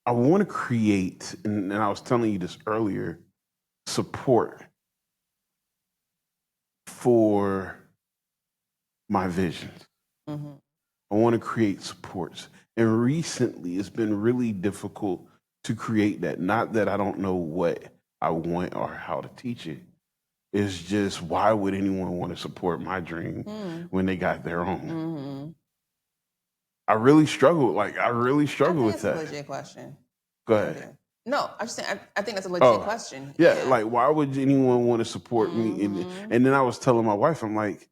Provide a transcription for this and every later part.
I want to create, and I was telling you this earlier, support for my visions. Mhm. I want to create supports. And recently, it's been really difficult to create that. Not that I don't know what I want or how to teach it. It's just why would anyone want to support my dream Mm. when they got their own? Mhm. I really I struggle think with it's a that. legit question. Go I ahead. do. No, I'm just saying. I think that's a legit Oh, question. yeah. Yeah. Like, why would anyone want to support me? Mhm. And then I was telling my wife, I'm like,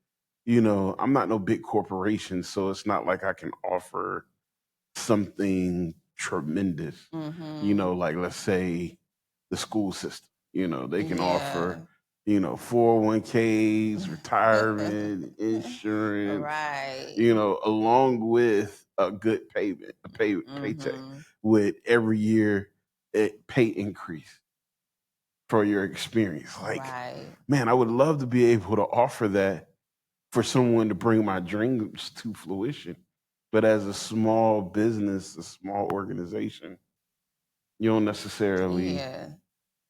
I'm not no big corporation, so it's not like I can offer something tremendous. Mhm. Like let's say the school system. They can offer, Yeah. 401ks, retirement, insurance, Right. along with a good paycheck Mhm. with every year pay increase for your experience. Like, Right. man, I would love to be able to offer that for someone to bring my dreams to fruition. But as a small business, a small organization, you don't necessarily Yeah.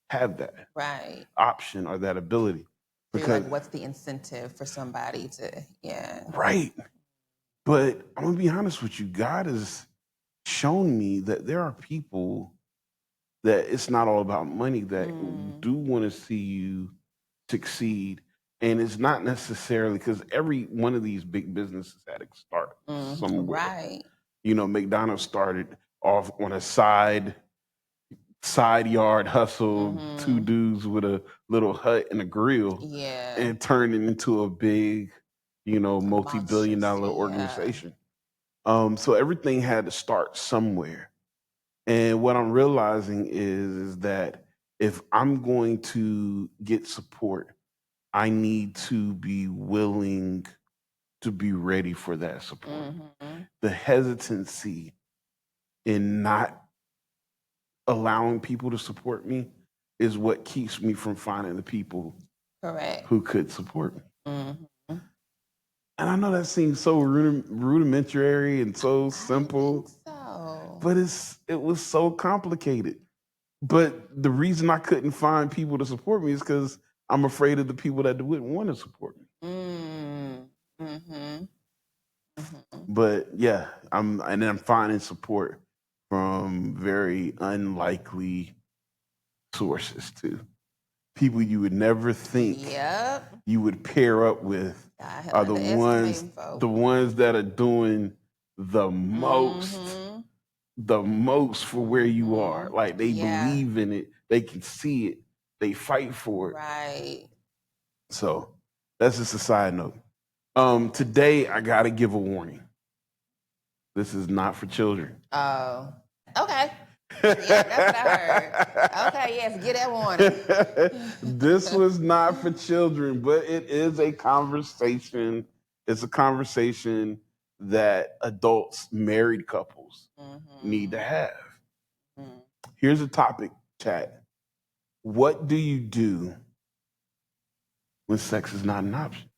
have that Right. option or that ability. So you're like, Because, what's the incentive for somebody to? Yeah. right. But I'm going to be honest with you. God has shown me that there are people that it's not all about money that Mm. do want to see you succeed. And it's not necessarily because every one of these big businesses had to start somewhere. Right. McDonald's started off on a side yard hustle, two Mhm. dudes with a little hut and a grill, Yeah. and turned it into a big, A multi-billion dollar monstrosity. Yeah. organization. So everything had to start somewhere. And what I'm realizing is that if I'm going to get support, I need to be willing to be ready for that support. Mhm. The hesitancy in not allowing people to support me is what keeps me from finding the people Correct. who could support me. Mhm. And I know that seems so rudimentary and so I don't think simple, so. but it was so complicated. But the reason I couldn't find people to support me is because I'm afraid of the people that wouldn't want to support me. Mm. Mhm. Mhm. But yeah, I'm finding support from very unlikely sources too. People you would never think Yep. you would pair up with God are the ones underestimating the folk. ones that are doing the most Mhm. the most for where you are. Mhm. Like they Yeah. believe in it, they can see it, they fight for it. Right. So that's just a side note. Today I gotta give a warning. This is not for children. Oh. Okay. Yep, that's what I heard. Okay, yes, get that warning. This was not for children, but it is a conversation. It's a conversation that adults, married couples need to Mhm. have. Mhm. Here's a topic, chat. What do you do when sex is not an option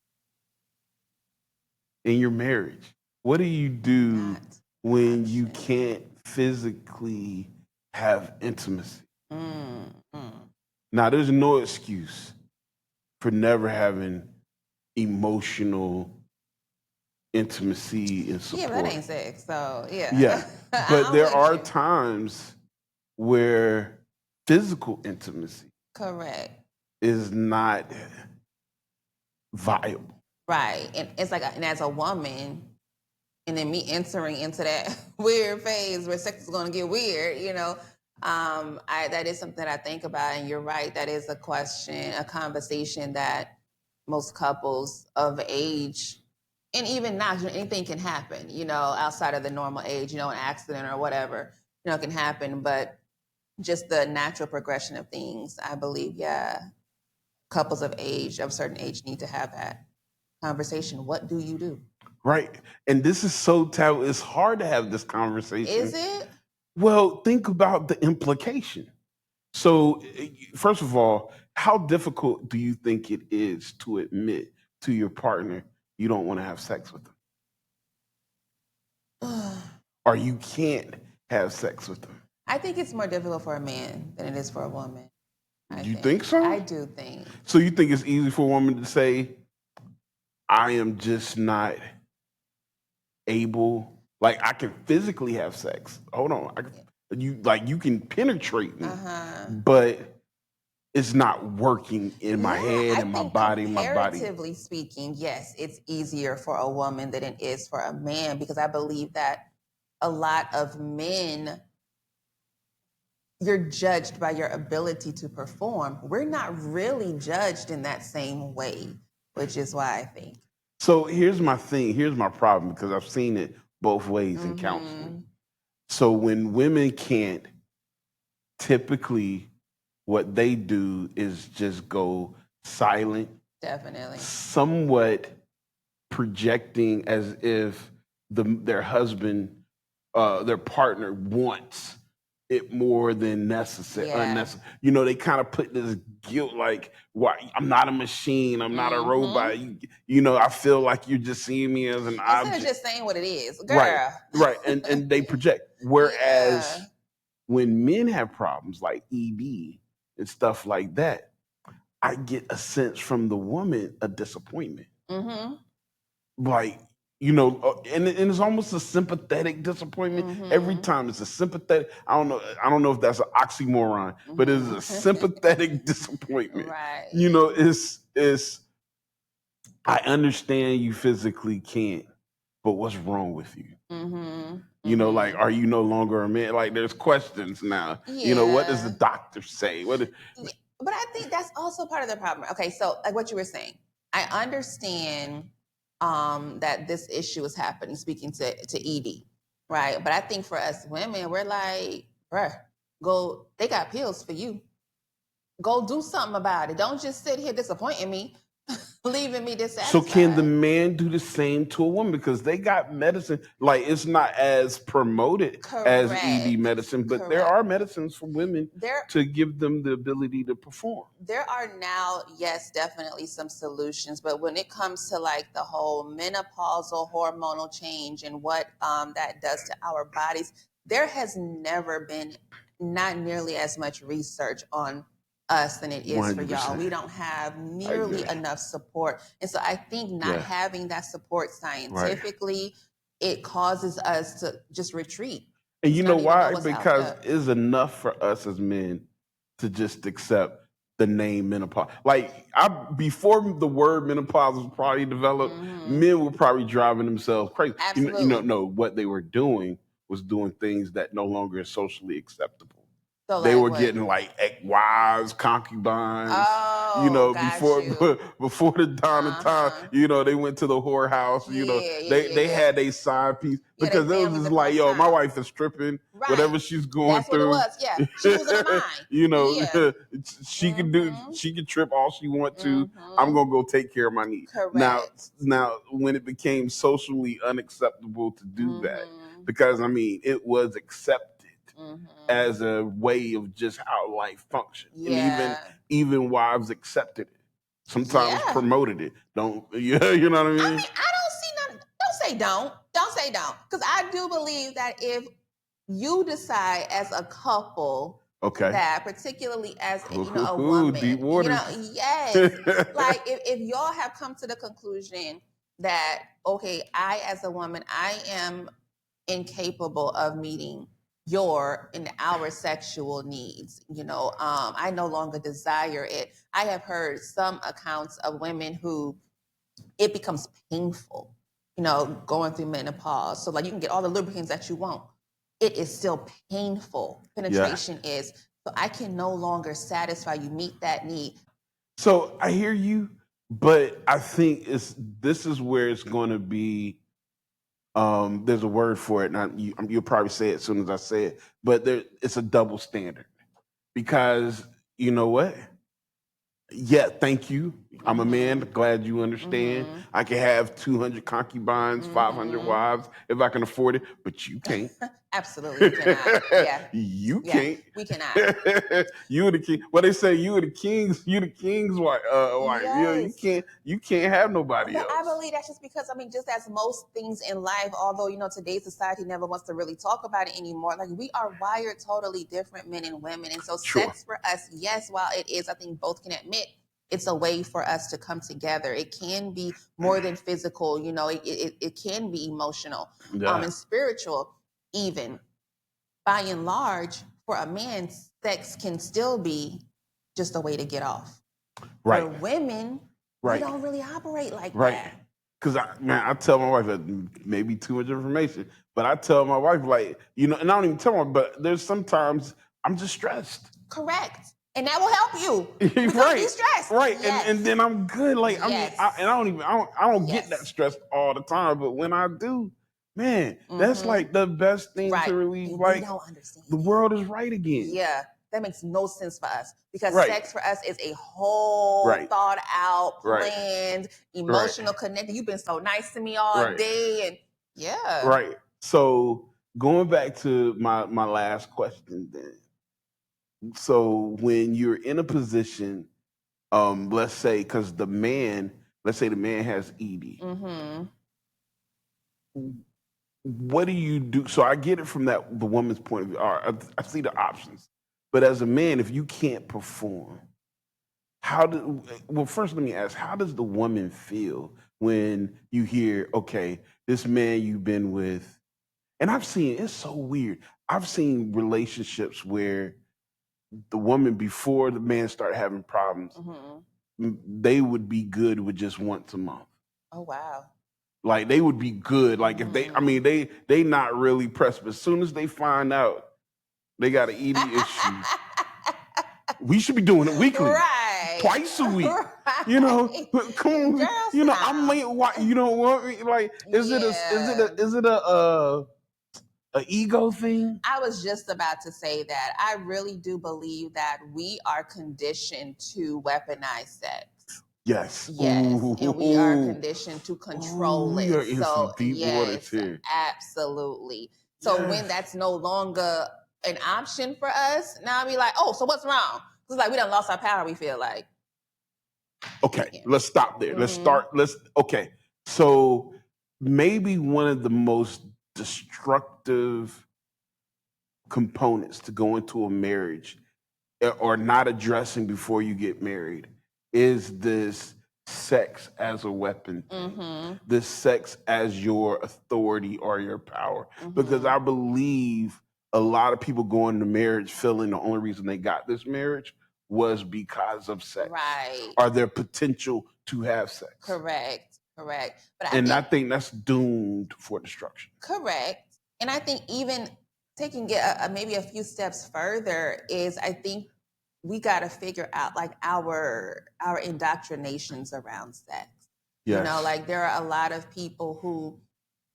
in your marriage? What do you do Not when you option. can't physically have intimacy? Mm. Mm. Now, there's no excuse for never having emotional intimacy and Yeah, but that support. ain't sex. So yeah, Yeah, but I'm there with are you. times where physical intimacy Correct. is not viable. Right. And it's like, and as a woman, and then me entering into that weird phase where sex is going to get weird, that is something that I think about. And you're right. That is a question, a conversation that most couples of age, and even now, anything can happen, outside of the normal age, an accident or whatever, can happen. But just the natural progression of things, I believe, yeah, couples of a certain age need to have that conversation. What do you do? Right. And this is so taboo. It's hard to have this Is conversation. it? Well, think about the implication. So, first of all, how difficult do you think it is to admit to your partner you don't want to have sex with them or you can't have sex with them? I think it's more difficult for a man than it is for a woman. You think so? I do think. So you think it's easy for a woman to say, I am just not able, like I can physically have sex. Hold on. You can penetrate me, but it's not working in my head I and my think body, comparatively speaking, yes, it's easier for a woman than it is for a man, because I believe that a lot of men, you're judged by your ability to perform. We're not really judged in that same way, which is why I think. So here's my thing. Here's my problem, because I've seen it both ways in counseling. So when women can't, typically what they do is just go silent, Definitely. somewhat projecting as if their husband, their partner wants it more than necessary. Yeah. You know, they kind of put this guilt, like, "Why? I'm not a machine. I'm not a robot. You know, I feel like you're just seeing me as an object." Instead of just saying what it is, girl. Right, and they project. Whereas when men have problems like ED and stuff like that, I get a sense from the woman a disappointment. Like, you know, and it's almost a sympathetic disappointment. Every time it's a sympathetic. I don't know if that's an oxymoron, but it's a sympathetic disappointment. Right. You know, it's. I understand you physically can't, but what's wrong with you? You know, like, are you no longer a man? Like, there's questions now. You know, what does the doctor say? But I think that's also part of the problem. Okay, so like what you were saying, I understand that this issue is happening, speaking to ED, right? But I think for us women, we're like, bruh, they got pills for you. Go do something about it. Don't just sit here disappointing me, leaving me dissatisfied. So can the man do the same to a woman? Because they got medicine, like it's not as promoted as ED medicine, but there are medicines for women to give them the ability to perform. There are now, yes, definitely some solutions, but when it comes to like the whole menopausal hormonal change and what that does to our bodies, there has never been not nearly as much research on us than it is 100%. For y'all. We don't have nearly enough support. And so I think not having that support scientifically, it causes us to just retreat. And you know why? Because it's enough for us as men to just accept the name menopause. Like, before the word menopause was probably developed, men were probably driving themselves crazy. Absolutely. You know, no, what they were doing was doing things that no longer is socially acceptable. So they were getting like wives, concubines. You know, before the dawn of time, you know, they went to the whorehouse. You know, they had a side piece because it was just like, yo, my wife is stripping, whatever she's going through. That's what it was. Yeah, she was in mind. You know, she can do, she can trip all she wants to. I'm gonna go take care of my needs. Correct. Now, when it became socially unacceptable to do that, because I mean, it was accepted as a way of just how life functions. And even wives accepted it. Sometimes promoted it. You know what I mean? I don't see nothing. Don't say don't. Don't say don't. Because I do believe that if you decide as a couple, that particularly as a woman, deep waters. like if y'all have come to the conclusion that, okay, I as a woman, I am incapable of meeting our sexual needs. I no longer desire it. I have heard some accounts of women who it becomes painful, going through menopause. So like you can get all the lubricants that you want. It is still painful. Penetration is. So I can no longer satisfy you, meet that need. So I hear you, but I think this is where it's going to be. There's a word for it, and you'll probably say it as soon as I say it, but it's a double standard. Because you know what? Yeah, thank you. I'm a man, glad you understand. I can have 200 concubines, 500 wives if I can afford it, but you can't. Absolutely, you cannot. Yeah, You yeah, can't. we cannot. You are the king. Well, they say you are the king's. You the king's wife. You Yes. can't. You can't have nobody But I else. believe that's just because, I mean, just as most things in life, although, you know, today's society never wants to really talk about it anymore, like we are wired totally different, men and women. And so Sure. sex for us, yes, while it is, I think both can admit, it's a way for us to come together. It can be more than physical, you know, it can be emotional Yeah. and spiritual even. By and large, for a man, sex can still be just a way to get off. Right. For women, we Right. don't really operate like Right. that. Because I tell my wife that maybe too much information, but I tell my wife, like, you know, and I don't even tell her, but there's sometimes I'm just stressed. Correct. And that will help you become Right. de-stressed. Right. Yes. And then I'm good. Like, Yes. I don't get that Yes. stressed all the time, but when I do, man, that's like the best thing Right. to relieve. And Like, we don't understand. the world is right again. Yeah. That makes no sense for us because Right. sex for us is a whole Right. thought out, Right. planned, emotional connected. You've been so nice to me all Right. day. And yeah. Right. So going back to my last question then. So when you're in a position, let's say let's say the man has ED. Mm-hmm. What do you do? So I get it from the woman's point of view. All right, I see the options. But as a man, if you can't perform, first let me ask, how does the woman feel when you hear, okay, this man you've been with, and it's so weird. I've seen relationships where the woman, before the man started having problems, they would be good with just once a month. Oh, wow. Like they would be good. Like if they not really pressed, but as soon as they find out they got an ED issue, we should be doing it weekly, Right. twice a week. Right. You know, but come on, Girl, you know, stop. I'm like, why you don't want me? Like, is it a ego thing? I was just about to say that. I really do believe that we are conditioned to weaponize sex. Yes. Yes. Ooh. And we are conditioned to control We it. are in some deep waters here. Absolutely. So when Yes. that's no longer an option for us, now we like, oh, so what's wrong? It's like we done lost our power, we feel like. Okay, Yeah. let's stop there. Okay. So maybe one of the most destructive components to go into a marriage or not addressing before you get married is this sex as a weapon thing. This sex as your authority or your power. Because I believe a lot of people go into marriage feeling the only reason they got this marriage was because of sex. Right. Or their potential to have sex. Correct. But I think that's doomed for destruction. Correct. And I think even taking it maybe a few steps further is I think we got to figure out like our indoctrinations around sex. Yes. You know, like there are a lot of people who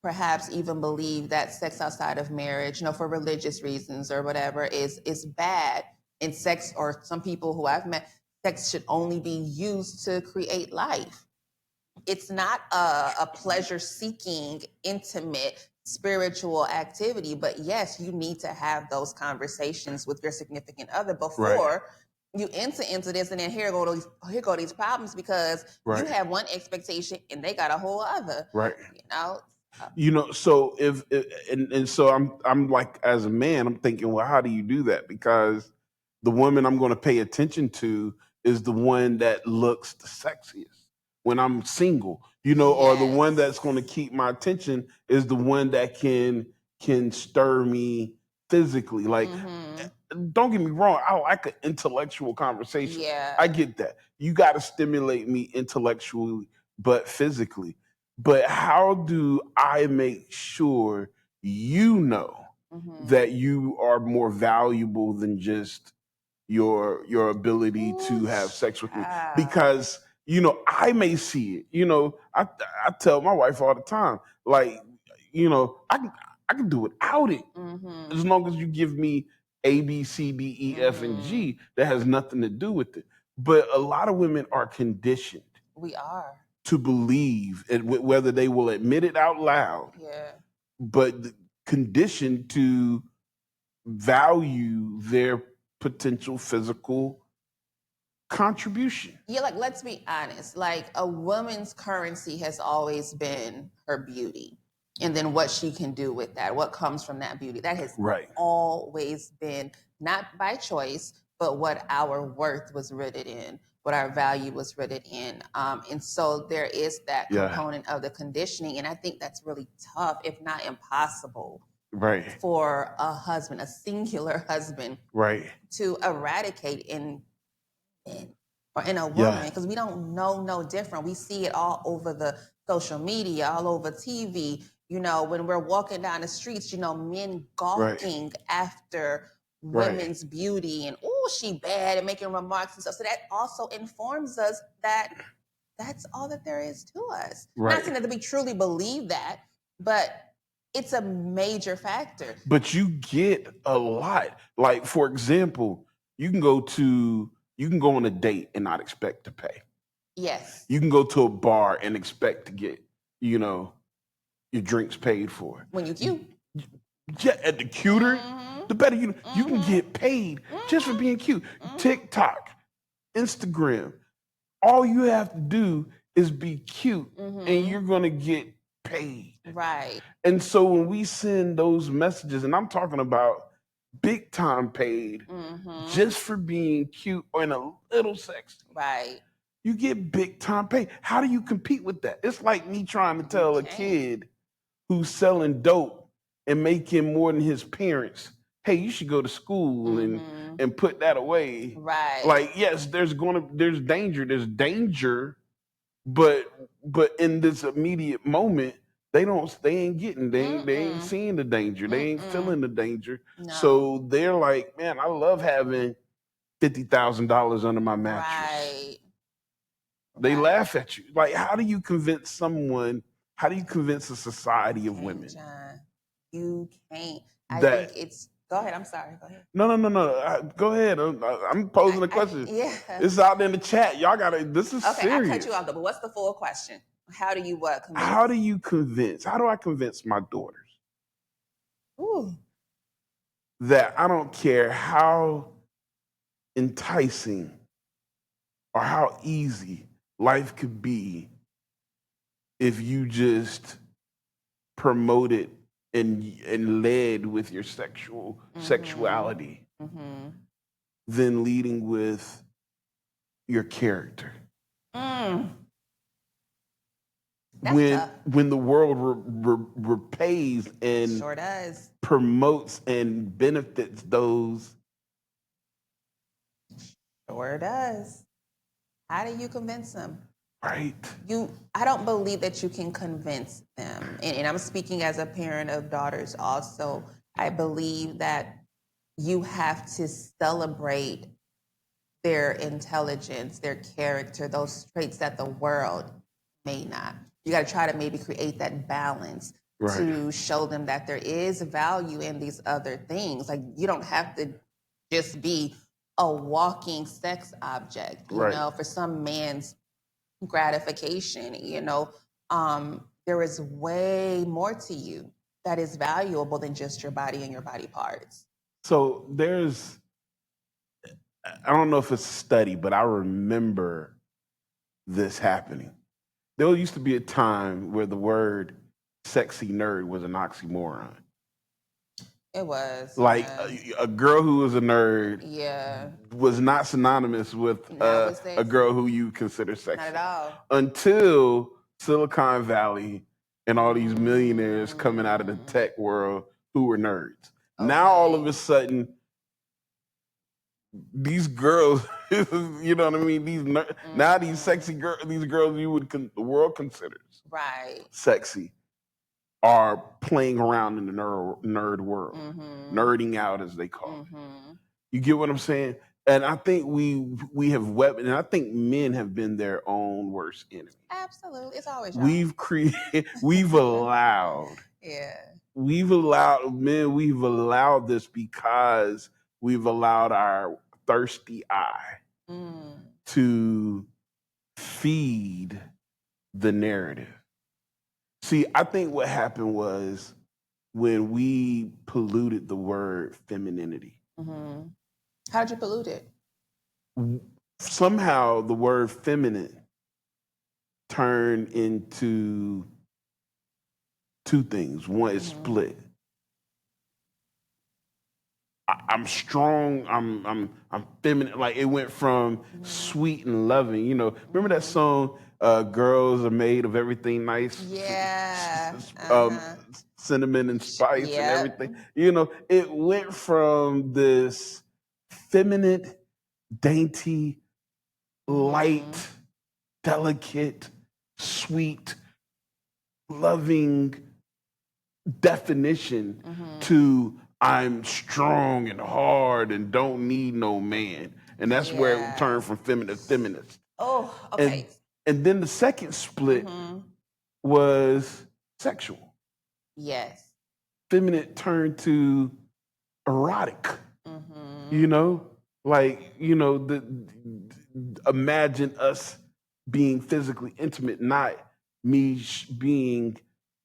perhaps even believe that sex outside of marriage, you know, for religious reasons or whatever, is bad. And sex, or some people who I've met, sex should only be used to create life. It's not a pleasure-seeking, intimate, spiritual activity. But yes, you need to have those conversations with your significant other before you enter into this, and then here go these problems because you have one expectation and they got a whole other. Right. You know. So so I'm like, as a man, I'm thinking, well, how do you do that? Because the woman I'm going to pay attention to is the one that looks the sexiest when I'm single, you know, or the one that's going to keep my attention is the one that can stir me physically. Like, don't get me wrong, I like an intellectual conversation. Yeah. I get that. You got to stimulate me intellectually, but physically. But how do I make sure you know that you are more valuable than just your ability to have sex with me? Because you know, I may see it. You know, I tell my wife all the time, like, you know, I can do without it as long as you give me A, B, C, D, E, F, and G. That has nothing to do with it. But a lot of women are conditioned We are. to believe, and whether they will admit it out loud, Yeah. but conditioned to value their potential physical contribution. Yeah, like let's be honest. Like a woman's currency has always been her beauty. And then what she can do with that, what comes from that beauty. That has Right. always been not by choice, but what our worth was rooted in, what our value was rooted in. And so there is that Yeah. component of the conditioning. And I think that's really tough, if not impossible, Right. for a husband, a singular husband, Right. to eradicate in or in a Yeah. woman, because we don't know no different. We see it all over the social media, all over TV. You know, when we're walking down the streets, you know, men gawking after Right. women's beauty and oh, she bad, and making remarks and stuff. So that also informs us that that's all that there is to us. Right. Not saying that we truly believe that, but it's a major factor. But you get a lot. Like, for example, you can go on a date and not expect to pay. Yes. You can go to a bar and expect to get, your drinks paid for. When you cute. Yeah, and the cuter, Mhm. the better you can get paid just for being cute. TikTok, Instagram, all you have to do is be cute and you're gonna get paid. Right. And so when we send those messages, and I'm talking about big time paid just for being cute and a little sexy, Right. you get big time paid. How do you compete with that? It's like me trying to tell a can't. kid who's selling dope and making more than his parents, hey, you should go to school and put that away. Right. Like, yes, there's danger, but in this immediate moment, they ain't seeing the danger. They ain't feeling the danger. No. So they're like, man, I love having $50,000 under my mattress. Right. They Right. laugh at you. Like, how do you convince a society of women? John, you can't. I That- think it's. Go ahead. I'm sorry. Go ahead. No. Go ahead. I'm posing a question. Yeah. It's out there in the chat. Y'all gotta. This is Okay, serious. I cut you off though. But what's the full question? How do you what? Convince? How do I convince my daughters Ooh. that I don't care how enticing or how easy life could be if you just promote it and led with your sexuality, than leading with your character. That's tough. When the world repays and Sure does. promotes and benefits those. Sure does. How do you convince them? Right. I don't believe that you can convince them. And I'm speaking as a parent of daughters also. I believe that you have to celebrate their intelligence, their character, those traits that the world may not. You got to try to maybe create that balance to show them that there is value in these other things. Like, you don't have to just be a walking sex object, you know, for some man's gratification, there is way more to you that is valuable than just your body and your body parts. So I don't know if it's a study, but I remember this happening. There used to be a time where the word sexy nerd was an oxymoron. It was. Like, a girl who was a nerd was not synonymous with a girl who you consider sexy. Not at all. Until Silicon Valley and all these millionaires coming out of the tech world who were nerds. Okay. Now all of a sudden, these girls, you know what I mean? Now these sexy girls, these girls the world considers sexy, are playing around in the nerd world, nerding out as they call it. You get what I'm saying? And I think we have and I think men have been their own worst enemy. Absolutely, it's always we've allowed we've allowed this because we've allowed our thirsty eye to feed the narrative. See, I think what happened was when we polluted the word femininity. Mm-hmm. How did you pollute it? Somehow the word feminine turned into two things. One is split. I'm strong. I'm feminine. Like it went from sweet and loving. You know, remember that song? Girls are made of everything nice. Yeah. Cinnamon and spice and Yep. everything. You know, it went from this feminine, dainty, light, delicate, sweet, loving definition to I'm strong and hard and don't need no man. And that's where it turned from feminine to feminist. Oh, okay. And then the second split was sexual. Yes. Feminine turned to erotic. You know, like, you know, imagine us being physically intimate, not me being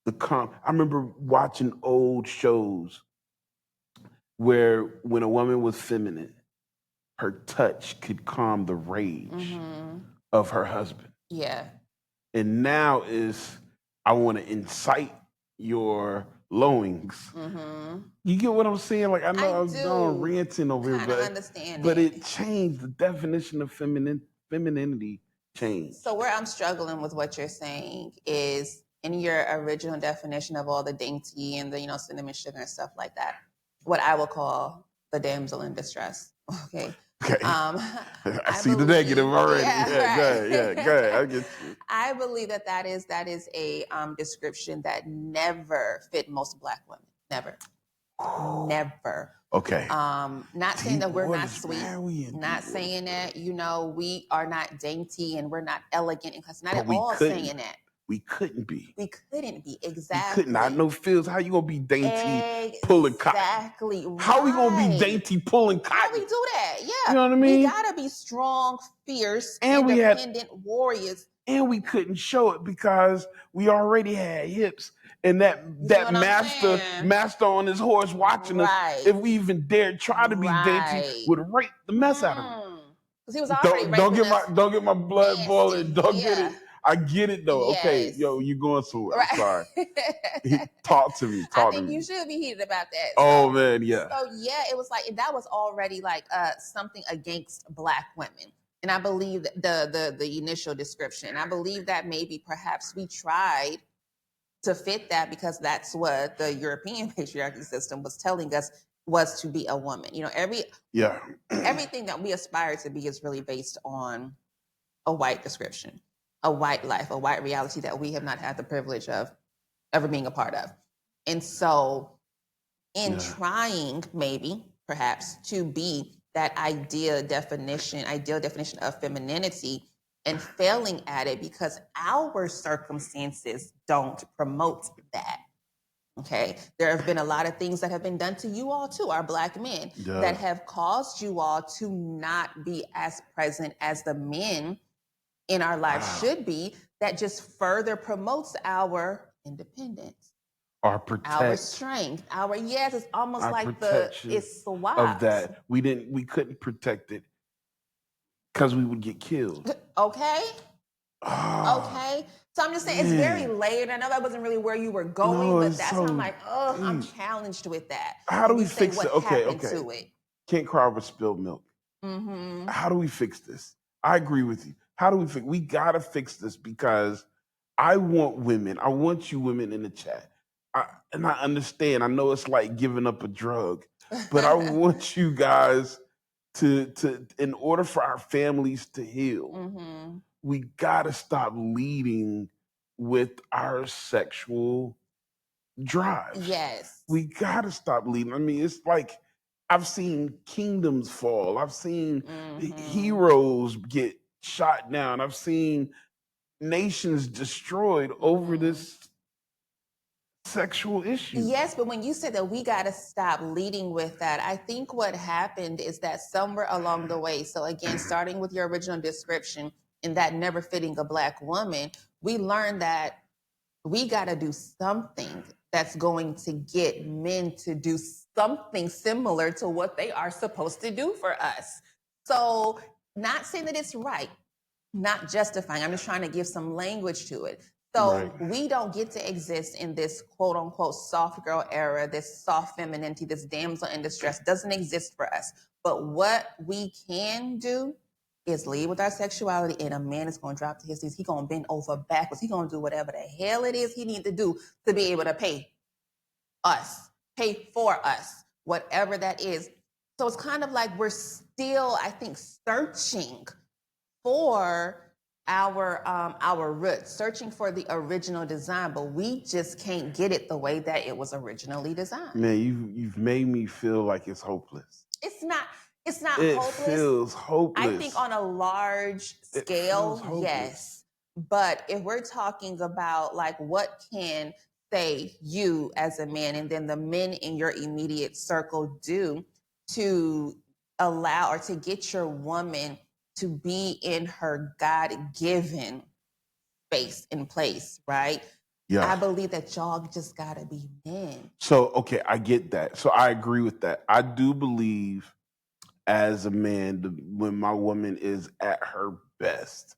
I remember watching old shows where when a woman was feminine, her touch could calm the rage of her husband. Yeah. And now I want to incite your loins. You get what I'm saying? Like I know I was going ranting over here, but it changed the definition of femininity changed. So where I'm struggling with what you're saying is in your original definition of all the dainty and the, you know, cinnamon sugar and stuff like that, what I will call the damsel in distress. Okay. Okay. I see the negative already. Yeah, go ahead. I get you. I believe that is a description that never fit most Black women. Never. Never. Okay. Not saying that we're not sweet. Not saying that, you know, we are not dainty and we're not elegant and classy. Not at all saying that. We couldn't be. We couldn't be. Exactly. We couldn't. I know feels. How you gonna be dainty pulling cotton? Exactly. How we gonna be dainty pulling cotton? How we do that? Yeah. You know what I mean? We gotta be strong, fierce, and independent warriors. And we couldn't show it because we already had hips. And that master on his horse watching us, if we even dared try to be dainty, would rape the mess out of him. Because he was already don't get my blood boiling. Don't get it. I get it though. Yes. Okay, yo, you going somewhere? Right. I'm sorry. Talk to me. I think you should be heated about that. Oh man, yeah. So yeah, it was like that was already like something against Black women. And I believe the initial description. I believe that maybe perhaps we tried to fit that because that's what the European patriarchy system was telling us was to be a woman. You know, everything that we aspire to be is really based on a white description, a white life, a white reality that we have not had the privilege of ever being a part of. And so in trying maybe perhaps to be that ideal definition of femininity and failing at it because our circumstances don't promote that. Okay. There have been a lot of things that have been done to you all too, our Black men, that have caused you all to not be as present as the men in our lives should be, that just further promotes our independence. Our strength, it's almost like it's swaps of that. We couldn't protect it because we would get killed. Okay. Okay. So I'm just saying it's very layered. I know that wasn't really where you were going, but that's why I'm like, I'm challenged with that. How do we fix it? Okay. Can't cry over spilled milk. How do we fix this? I agree with you. How do we fix? We gotta fix this because I want you women in the chat. And I understand. I know it's like giving up a drug, but I want you guys to in order for our families to heal, we gotta stop leading with our sexual drive. Yes. We gotta stop leading. I mean, it's like I've seen kingdoms fall. I've seen heroes get shot down. I've seen nations destroyed over this sexual issue. Yes, but when you said that we got to stop leading with that, I think what happened is that somewhere along the way, so again, starting with your original description, in that never fitting a Black woman, we learned that we got to do something that's going to get men to do something similar to what they are supposed to do for us. So, not saying that it's right, not justifying. I'm just trying to give some language to it. So Right. we don't get to exist in this quote unquote soft girl era, this soft femininity, this damsel in distress doesn't exist for us. But what we can do is lead with our sexuality, and a man is going to drop to his knees. He's going to bend over backwards. He's going to do whatever the hell it is he needs to do to be able to pay us, pay for us, whatever that is. So it's kind of like we're still, I think, searching for our roots, searching for the original design, but we just can't get it the way that it was originally designed. Man, you've made me feel like it's hopeless. It's not It hopeless. feels hopeless. I think on a large It scale, feels hopeless. yes. But if we're talking about like what can say you as a man and then the men in your immediate circle do to allow or to get your woman to be in her God-given space and place, right? Yeah. I believe that y'all just gotta be men. So, okay, I get that. So I agree with that. I do believe as a man, when my woman is at her best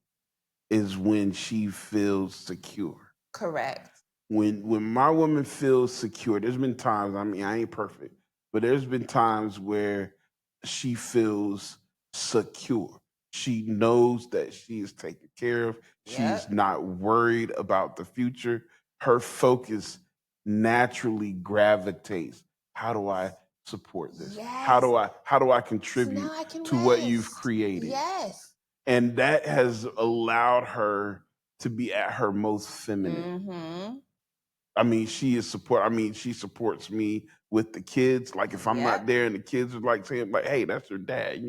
is when she feels secure. Correct. When my woman feels secure, there's been times, I mean, I ain't perfect, but there's been times where she feels secure. She knows that she is taken care of. She's Yep. not worried about the future. Her focus naturally gravitates. How do I support this? How do Yes. I So contribute now I can to what you've rest. created? Yes. And that has allowed her to be at her most feminine. Mm-hmm. I mean, she supports me with the kids. Like if I'm not Yep. there and the kids are like saying, like, hey, that's her dad,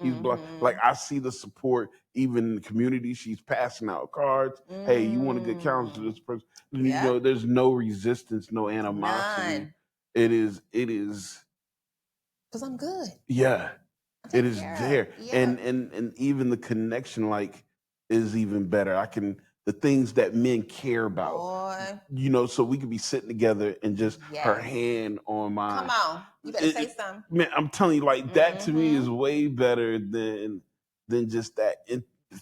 he's black. Like Mm-hmm. I see the support even in the community. She's passing out cards. Hey, you want a good counsel to this person? Yep. There's no resistance, no animosity. None. It is Because I'm good. yeah. I'm It taken is care there. of. And Yep. and even the connection like is even better. The things that men care about. Boy. So we could be sitting together and just her Yes. hand on Come mine. on. You better say something. Man, I'm telling you, like that to me is Mm-hmm. way better than just that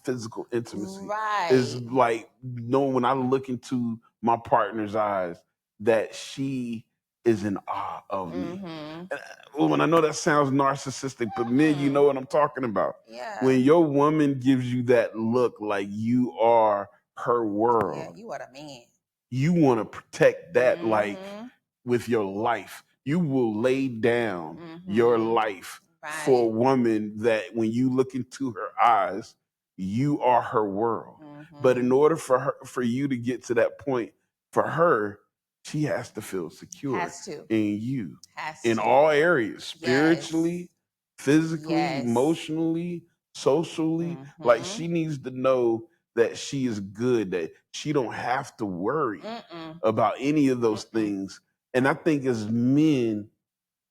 physical intimacy. Is Right. like knowing when I look into my partner's eyes that she is in awe of me. Mm-hmm. When I know that sounds narcissistic, but men, you know what I'm talking about. Yeah. When your woman gives you that look like you are her Yeah, world, you are the man. you want to protect that like Mm-hmm. with your life. You will lay down your Mm-hmm. life for a Right. woman that when you look into her eyes, you are her world. But in Mm-hmm. order for you to get to that point, for her, she has to feel secure Has to. in you Has in to. all areas, Yes. spiritually, physically, Yes. emotionally, socially. Like Mm-hmm. she needs to know that she is good, that she don't have to worry Mm-mm. about any of those Mm-mm. things. And I think as men,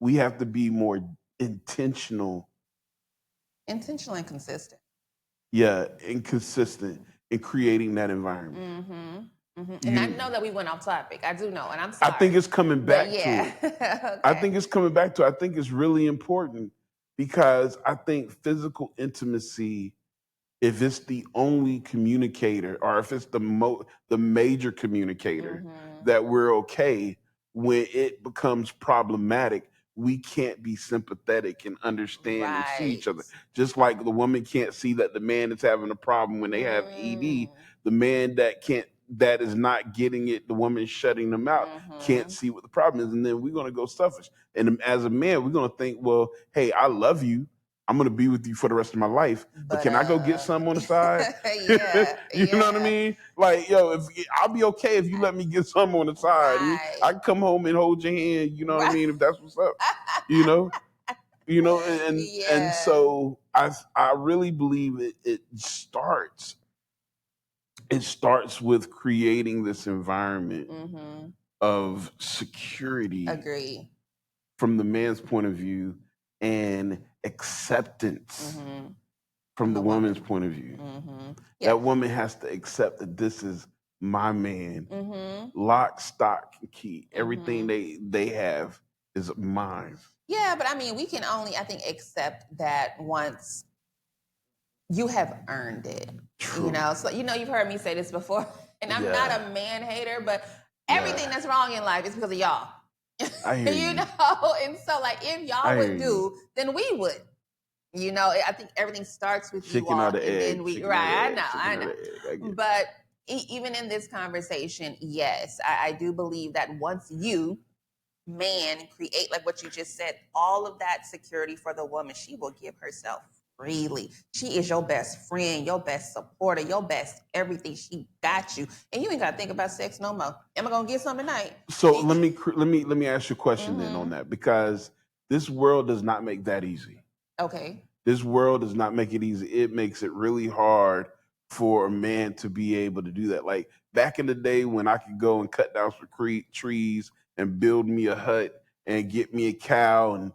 we have to be more intentional, Intentional and consistent. and consistent in creating that environment. Mm-hmm. Mm-hmm. And I You, know that we went off topic. I do know, and I'm I sorry. think it's coming But back to yeah. it. I Okay. think it's coming back to it. I think it's really important because I think physical intimacy, if it's the only communicator or if it's the major communicator Mm-hmm. that we're okay, when it becomes problematic, we can't be sympathetic and understand and see each other. Right. Just like the woman can't see that the man is having a problem when they have ED, the man that is not getting it, the woman shutting them out, can't Mm-hmm. see what the problem is. And then we're gonna go selfish. And as a man, we're gonna think, well, hey, I love you. I'm gonna be with you for the rest of my life. But But can I go get some on the side? yeah, You know what I yeah. mean? Like, yo, if I'll be okay if you let me get some on the side. I Right. can come home and hold your hand. You know what I Right. mean? If that's what's up, you know, and Yeah. so I really believe it starts. It starts with creating this environment Mm-hmm. of security Agree. from the man's point of view and acceptance Mm-hmm. from the the woman's woman. point of view. Yeah. That woman has to accept that this is my man, Mm-hmm. lock, stock, and key. Everything Mm-hmm. they have is mine. Yeah, but I mean, we can only, I think, accept that once you have earned it. True. You know, so you've heard me say this before, and I'm not Yeah. a man hater, but Yeah. everything that's wrong in life is because of y'all. I hear you. know, and so like if y'all I would hear do, you. then we would. You know, I think everything starts with you Chicken all, or the and then egg. we Chicken or the right. I egg. know, Chicken I or know. the egg. I get it. But even in this conversation, yes, I do believe that once you, man, create like what you just said, all of that security for the woman, she will give herself freely. She is your best friend, your best supporter, your best everything. She got you, and you ain't got to think about sex no more. Am I gonna get some tonight? So let me ask you a question then on Mhm. that, because this world does not make that easy. Okay. This world does not make it easy. It makes it really hard for a man to be able to do that. Like back in the day when I could go and cut down some trees and build me a hut and get me a cow and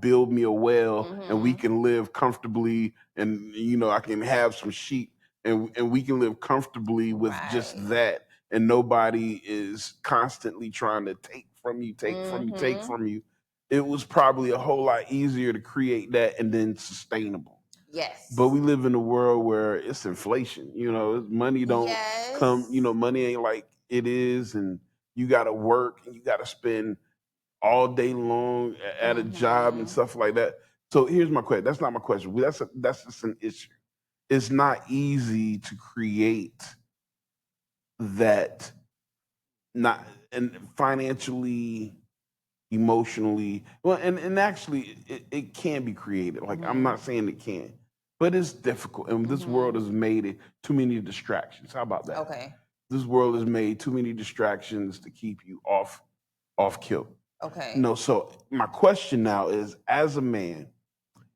build me a well, and we Mhm. can live comfortably, and I can have some sheep, and we can live comfortably with just Right. that, and nobody is constantly trying to take from you, take Mhm. from you. It was probably a whole lot easier to create that and then sustainable. Yes. But we live in a world where it's inflation. Money don't come. Yes. Money ain't like it is, and you got to work and you got to spend all day long at a job and Mhm. stuff like that. So here's my question. That's not my question. That's just an issue. It's not easy to create that, not and financially, emotionally, well, and actually it can be created. Like I'm not Mhm. saying it can't, but it's difficult. And this world Mhm. has made it too many distractions. How about that? Okay. This world has made too many distractions to keep you off kilt. Okay. No, so my question now is, as a man,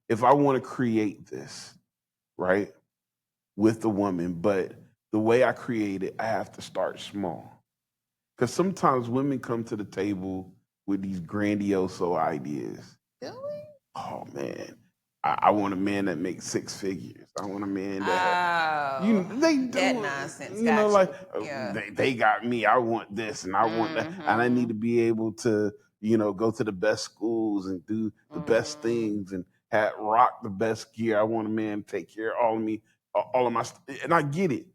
if I want to create this, right, with the woman, but the way I create it, I have to start small. Because sometimes women come to the table with these grandiose ideas. Really? Oh man, I want a man that makes six figures. I want a man that Oh, they that do, nonsense. Got like you. Yeah. they got me. I want this and I want that, and I need Mhm. to be able to go to the best schools and do the best Mhm. things and rock the best gear. I want a man to take care of all of me, all of my, and I get it,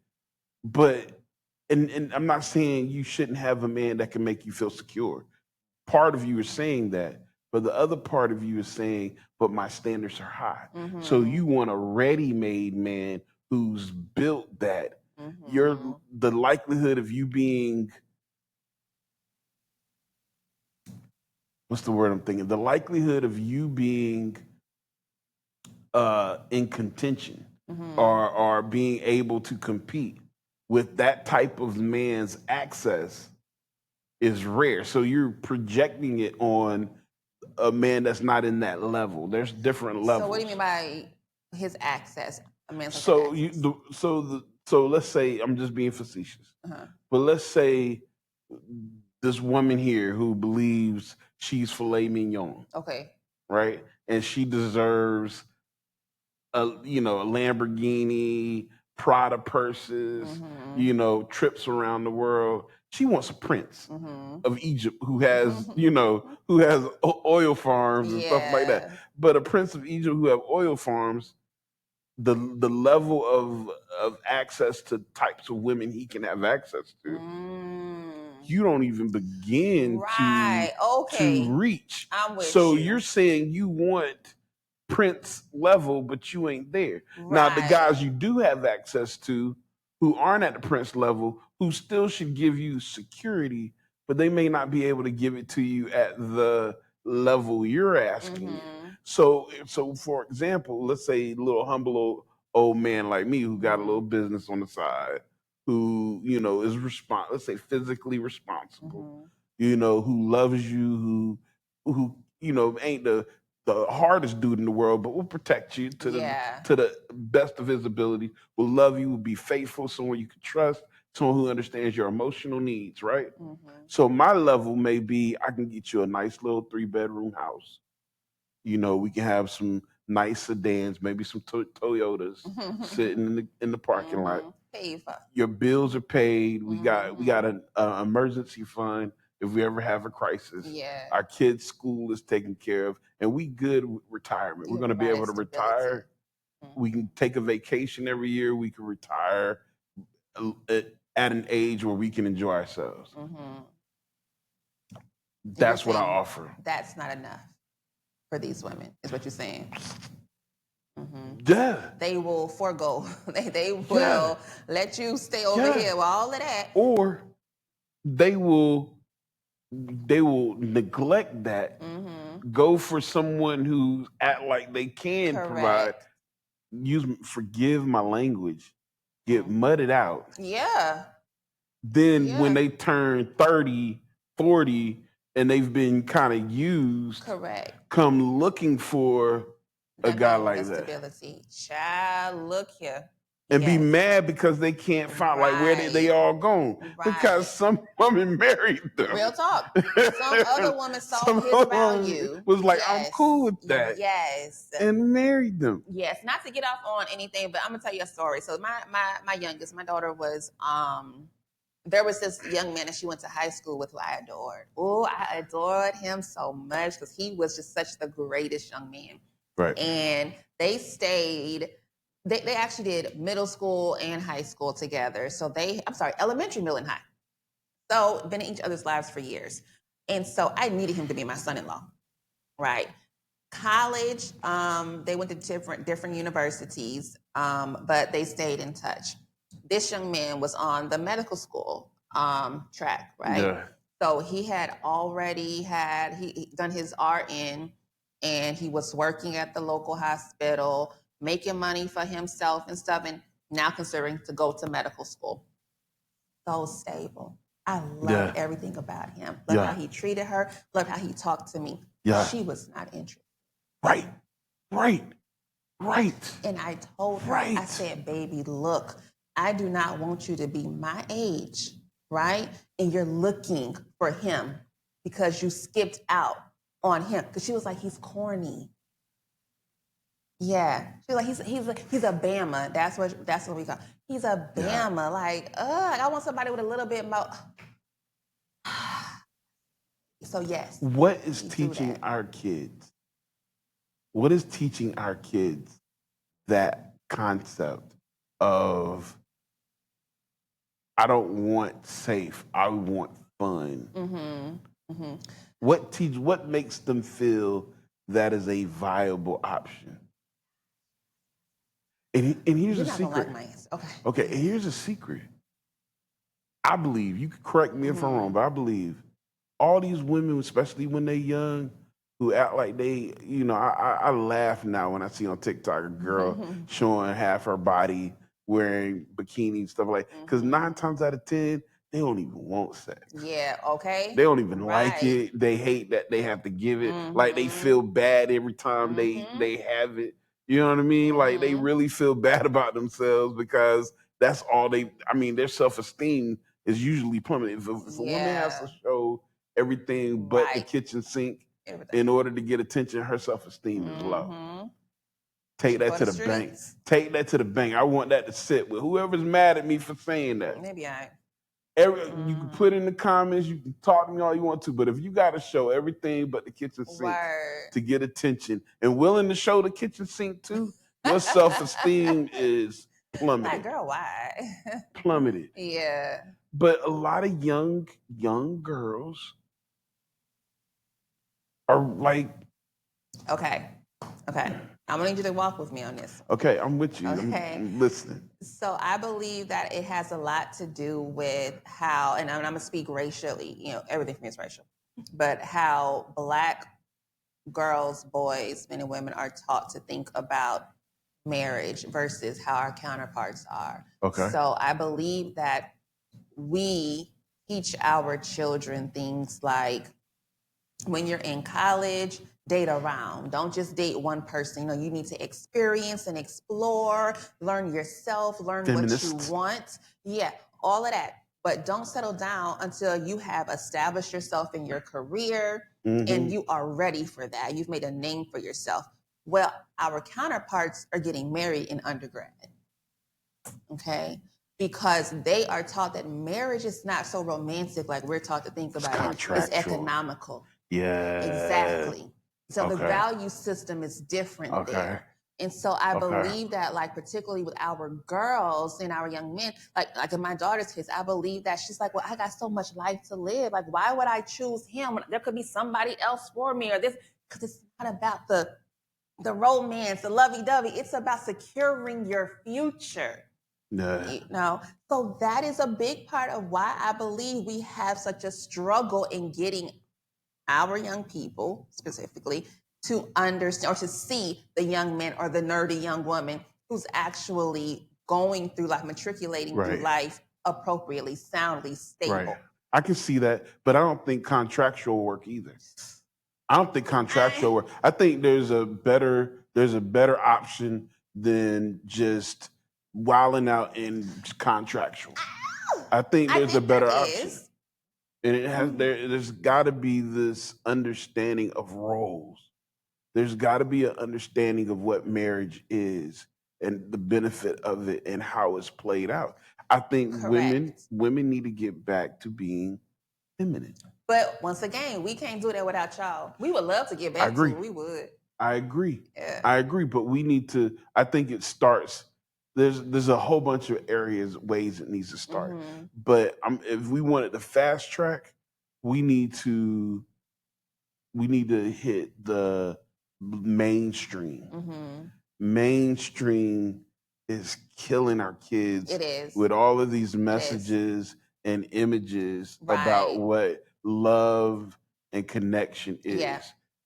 but and I'm not saying you shouldn't have a man that can make you feel secure. Part of you is saying that, but the other part of you is saying, but my standards are high. So you Mhm. want a ready-made man who's built that. Mhm. The likelihood of you being, what's the word I'm thinking? The likelihood of you being in contention, Mhm. or being able to compete with that type of man's access is rare. So you're projecting it on a man that's not in that level. There's different So what do you levels. mean by his access? A man's like his So access. so let's say, I'm just being facetious, Uh-huh. but let's say this woman here who believes she's filet mignon, Okay. right? And she deserves a Lamborghini, Prada purses, Mhm. trips around the world. She wants a prince Mhm. of Egypt who has, who has oil farms and stuff like that. Yeah. But a prince of Egypt who have oil farms, the level of access to types of women he can have access to, Mm. you don't even begin to Right. Okay. reach. I'm with So you. you're saying you want Prince level, but you ain't there. Now the Right. guys you do have access to, who aren't at the Prince level, who still should give you security, but they may not be able to give it to you at the level you're asking it. Mhm. So for example, let's say a little humble old man like me who got a little Mhm. business on the side, who is let's say physically responsible, Mhm. who loves you, who ain't the hardest dude in the world, but will protect you Yeah. to the best of his ability, will love you, will be faithful, someone you can trust, someone who understands your emotional needs, right? Mhm. So my level may be, I can get you a nice little 3-bedroom house. We can have some nice sedans, maybe some Toyotas sitting in the parking lot. Pay for. Your bills are paid. We got an emergency fund if we ever have a crisis. Yeah. Our kids' school is taken care of, and we good with retirement. We're going to be able to retire. We can take a vacation every year. We can retire at an age where we can enjoy ourselves. That's what I offer. That's not enough for these women, is what you're saying. Yeah. They will forego. They will let you stay over here with all of that. Or they will neglect that, go for someone who act like they can provide. Forgive my language, get mudded out. Yeah. Then when they turn 30, 40, and they've been kind of used, come looking for a guy like that. Stability. Child, look here. And be mad because they can't find where they all gone. Because some woman married them. Real talk. Some other woman saw his value. Was like, I'm cool with that. Yes. And married them. Yes. Not to get off on anything, but I'm gonna tell you a story. So my youngest, my daughter was there was this young man that she went to high school with who I adored. Oh, I adored him so much because he was just such the greatest young man. Right. And they stayed. They actually did middle school and high school together. So elementary, middle, and high. So been in each other's lives for years. And so I needed him to be my son-in-law, right? College, they went to different universities, but they stayed in touch. This young man was on the medical school track, right? Yeah. So he had already he done his RN, and he was working at the local hospital, making money for himself and stuff, and now considering to go to medical school. So stable. I loved everything about him. Loved how he treated her. Loved how he talked to me. Yeah. She was not interested. Right. And I told her, I said, baby, look, I do not want you to be my age, right? And you're looking for him because you skipped out on him. Because she was like, he's corny. Yeah, she's like, he's a Bama. That's what we call. He's a Bama. Yeah. Like, I want somebody with a little bit more. So yes. What is teaching our kids? What is teaching our kids that concept of I don't want safe, I want fun? What makes them feel that is a viable option? And here's a secret. Okay, and here's a secret. I believe, you can correct me if I'm wrong, but I believe all these women, especially when they're young, who act like they, I laugh now when I see on TikTok a girl showing half her body wearing bikinis, stuff like that. Because 9 times out of 10, they don't even want sex. Yeah, okay. They don't even like it. They hate that they have to give it. Like they feel bad every time they have it. You know what I mean? Like they really feel bad about themselves because that's all their self-esteem is usually plummeted. If a woman has to show everything but the kitchen sink in order to get attention, her self-esteem is low. Take that to the bank. Take that to the bank. I want that to sit with whoever's mad at me for saying that. Maybe you can put in the comments, you can talk to me all you want to, but if you got to show everything but the kitchen sink to get attention and willing to show the kitchen sink too, your self-esteem is plummeted. Like, girl, why? Plummeted. Yeah. But a lot of young girls are like... Okay. I'm going to need you to walk with me on this. Okay, I'm with you. Okay. I'm listening. So I believe that it has a lot to do with how, and I'm going to speak racially, everything for me is racial, but how Black girls, boys, men and women are taught to think about marriage versus how our counterparts are. Okay. So I believe that we teach our children things like, when you're in college, date around. Don't just date one person. You need to experience and explore, learn yourself, learn what you want. Yeah, all of that. But don't settle down until you have established yourself in your career, and you are ready for that. You've made a name for yourself. Well, our counterparts are getting married in undergrad, okay? Because they are taught that marriage is not so romantic like we're taught to think about it. It's contractual. economical. Yeah. Exactly. So the Okay. value system is different Okay. there. And so I Okay. believe that, like, particularly with our girls and our young men, like in my daughter's case, I believe that she's like, well, I got so much life to live. Like, why would I choose him? There could be somebody else for me, or this, because it's not about the romance, the lovey-dovey. It's about securing your future. Yeah. You know, so that is a big part of why I believe we have such a struggle in getting our young people specifically to understand or to see the young man or the nerdy young woman who's actually going through life, matriculating through Right. life appropriately, soundly, stable. Right. I can see that, but I don't think contractual work either. I don't think contractual work. I think there's a better option than just wilding out in contractual. I think I there's a think better there option. is. And it has there's got to be this understanding of roles. There's got to be an understanding of what marriage is and the benefit of it and how it's played out. I think Correct. women need to get back to being feminine. But once again, we can't do that without y'all. We would love to get I back to agree. it. We would. I agree. Yeah. I agree, but we need to. I think it starts. There's a whole bunch of ways it needs to start. Mhm. But if we wanted to fast track, we need to hit the mainstream. Mhm. Mainstream is killing our kids It is. with all of these It is. messages and images about Right. what love and connection is. Yeah.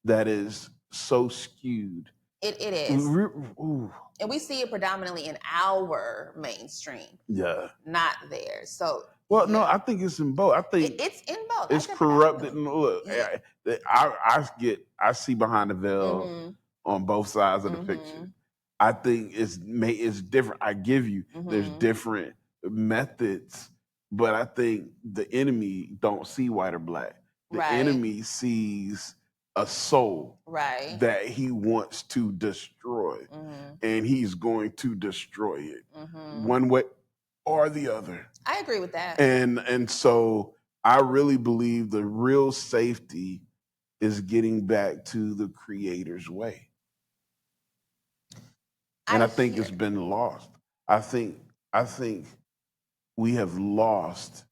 That is so skewed. It is. Ooh, And we see it predominantly in our mainstream, yeah. not theirs. So, Well, no, yeah. I think it's in both. I think It's in both. it's I said corrupted. predominantly. Look, Yeah. I see behind the veil Mhm. on both sides of the picture. Mhm. I think it's different. I give you there's Mhm. different methods, but I think the enemy don't see white or black. The Right. enemy sees a soul Right. that he wants to destroy, Mhm. and he's going to destroy it Mhm. one way or the other. I agree with that. And so I really believe the real safety is getting back to the creator's way. And I think it's been lost. I think we have lost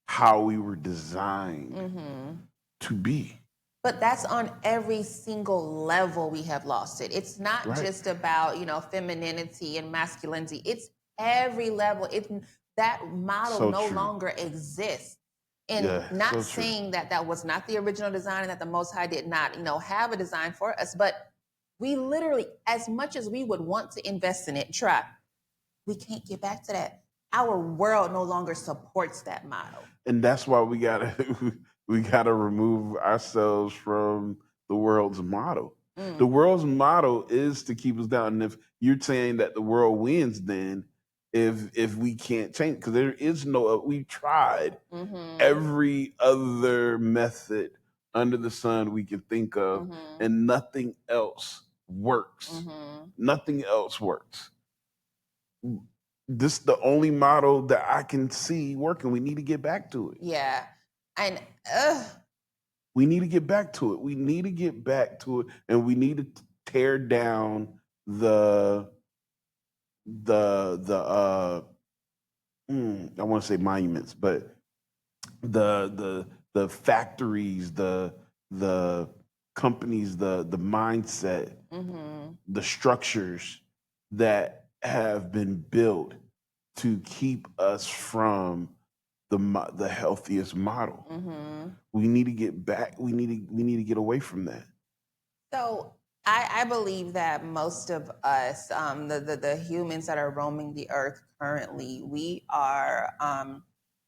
how we were designed Mhm. to be. But that's on every single level we have lost it. It's not Right. just about, femininity and masculinity. It's every level. That model So no true. longer exists. And Yeah, not so true. saying that was not the original design and that the Most High did not, have a design for us, but we literally, as much as we would want to invest in it, try, we can't get back to that. Our world no longer supports that model. And that's why we gotta we gotta remove ourselves from the world's model. The world's model is to keep us down. And if you're saying that the world wins, then if we can't change, because there is no, we've tried Mhm. every other method under the sun we can think of, Mhm. and nothing else works. Mhm. Nothing else works. This is the only model that I can see working. We need to get back to it. Yeah. And We need to get back to it. We need to get back to it, and we need to tear down the I want to say monuments, but the factories, the companies, the mindset, mhm. the structures that have been built to keep us from the healthiest model. Mhm. We need to get back. We need to get away from that. So I believe that most of us, the humans that are roaming the earth currently, we are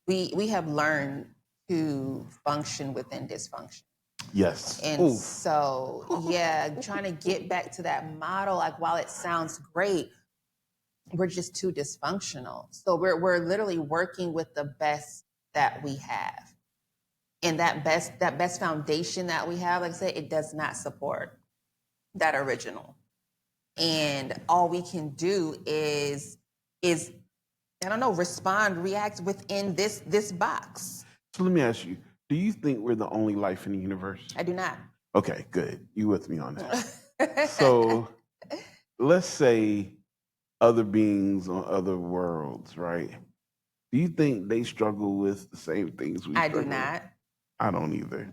we have learned to function within dysfunction. Yes. And Oof. so, yeah, trying to get back to that model, like while it sounds great, we're just too dysfunctional. So we're literally working with the best that we have. And that best foundation that we have, like I said, it does not support that original. And all we can do is I don't know, respond, react within this box. So let me ask you, do you think we're the only life in the universe? I do not. Okay, good. You with me on that. So let's say other beings on other worlds, right? Do you think they struggle with the same things we I struggle do with? not. I don't either.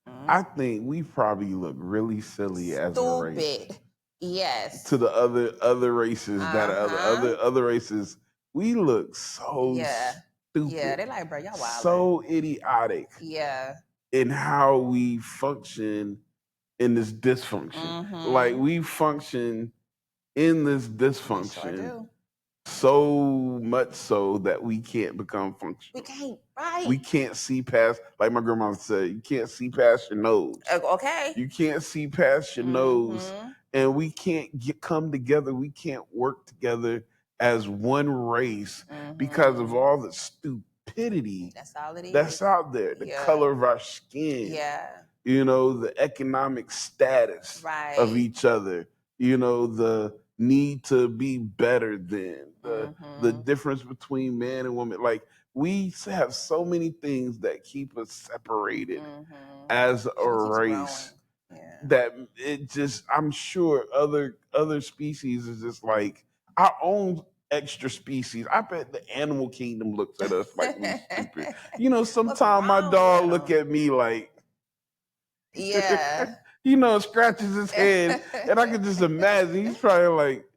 Mhm. I think we probably look really silly as a race Stupid. Yes. to the other races that are other races. We look so Yeah. Yeah. stupid, They're like, bro, y'all wild. so idiotic Yeah. in how we function in this dysfunction. Like Mhm. we function in this We sure dysfunction do. so much so that we can't become We functional. can't. Right. We can't see past, like my grandma said, you can't see past your nose. Okay. You can't see past your nose, Mhm. and we can't come together. We can't work together as one race because of Mhm. all the stupidity That's all it is. that's out there. The Yeah. color of our skin, Yeah. the economic status of Right. each other, the need to be better than, the Mhm. difference between man and woman. Like we have so many things that keep us separated Mhm. as a And it keeps growing. race Yeah. that it just, I'm sure other species is just like our own extra species. I bet the animal kingdom looks at us like we stupid. What's Sometimes my wrong dog with look them? at me like, Yeah. scratches his head, and I can just imagine he's probably like,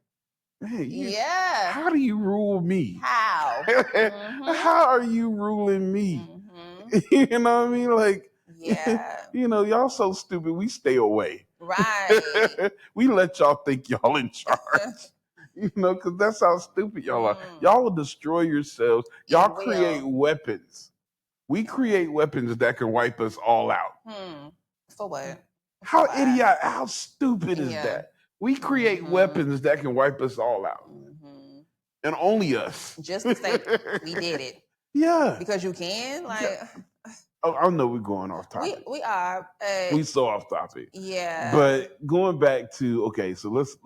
man, Yeah. how do you rule me? How? Mhm. How are you ruling me? Mhm. You know what I mean? Like, Yeah. y'all so stupid. We stay away. Right. We let y'all think y'all in charge. Because that's how stupid y'all are. Y'all will destroy yourselves. You Y'all create will. weapons. We create weapons that can wipe us all out. For what? How For why? idiot, how stupid is Yeah. that? We create Mhm. weapons that can wipe us all out. Mhm. And only us. Just to say we did it Yeah. because you can. Like Oh, I know we're going off we topic. we are. We so off topic. Yeah. But going back to, okay, so let's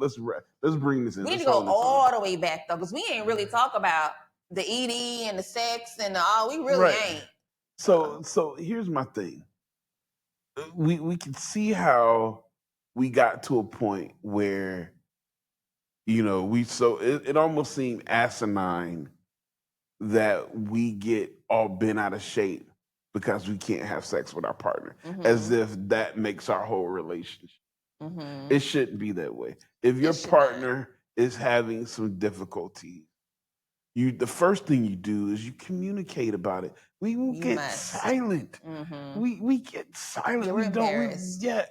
bring this in. We need Let's to go hold this on. all the way back though, because we ain't really talk about the ED and the sex and all. We really Right. ain't. So here's my thing. We can see how we got to a point where it almost seemed asinine that we get all bent out of shape because we can't have sex with our partner, as Mhm. if that makes our whole relationship. Mhm. It shouldn't be that way. If your should not. partner is having some difficulty, the first thing you do is you communicate about it. We will You get must. silent. Mhm. We get silent. Yeah, we we're don't. embarrassed. Yeah,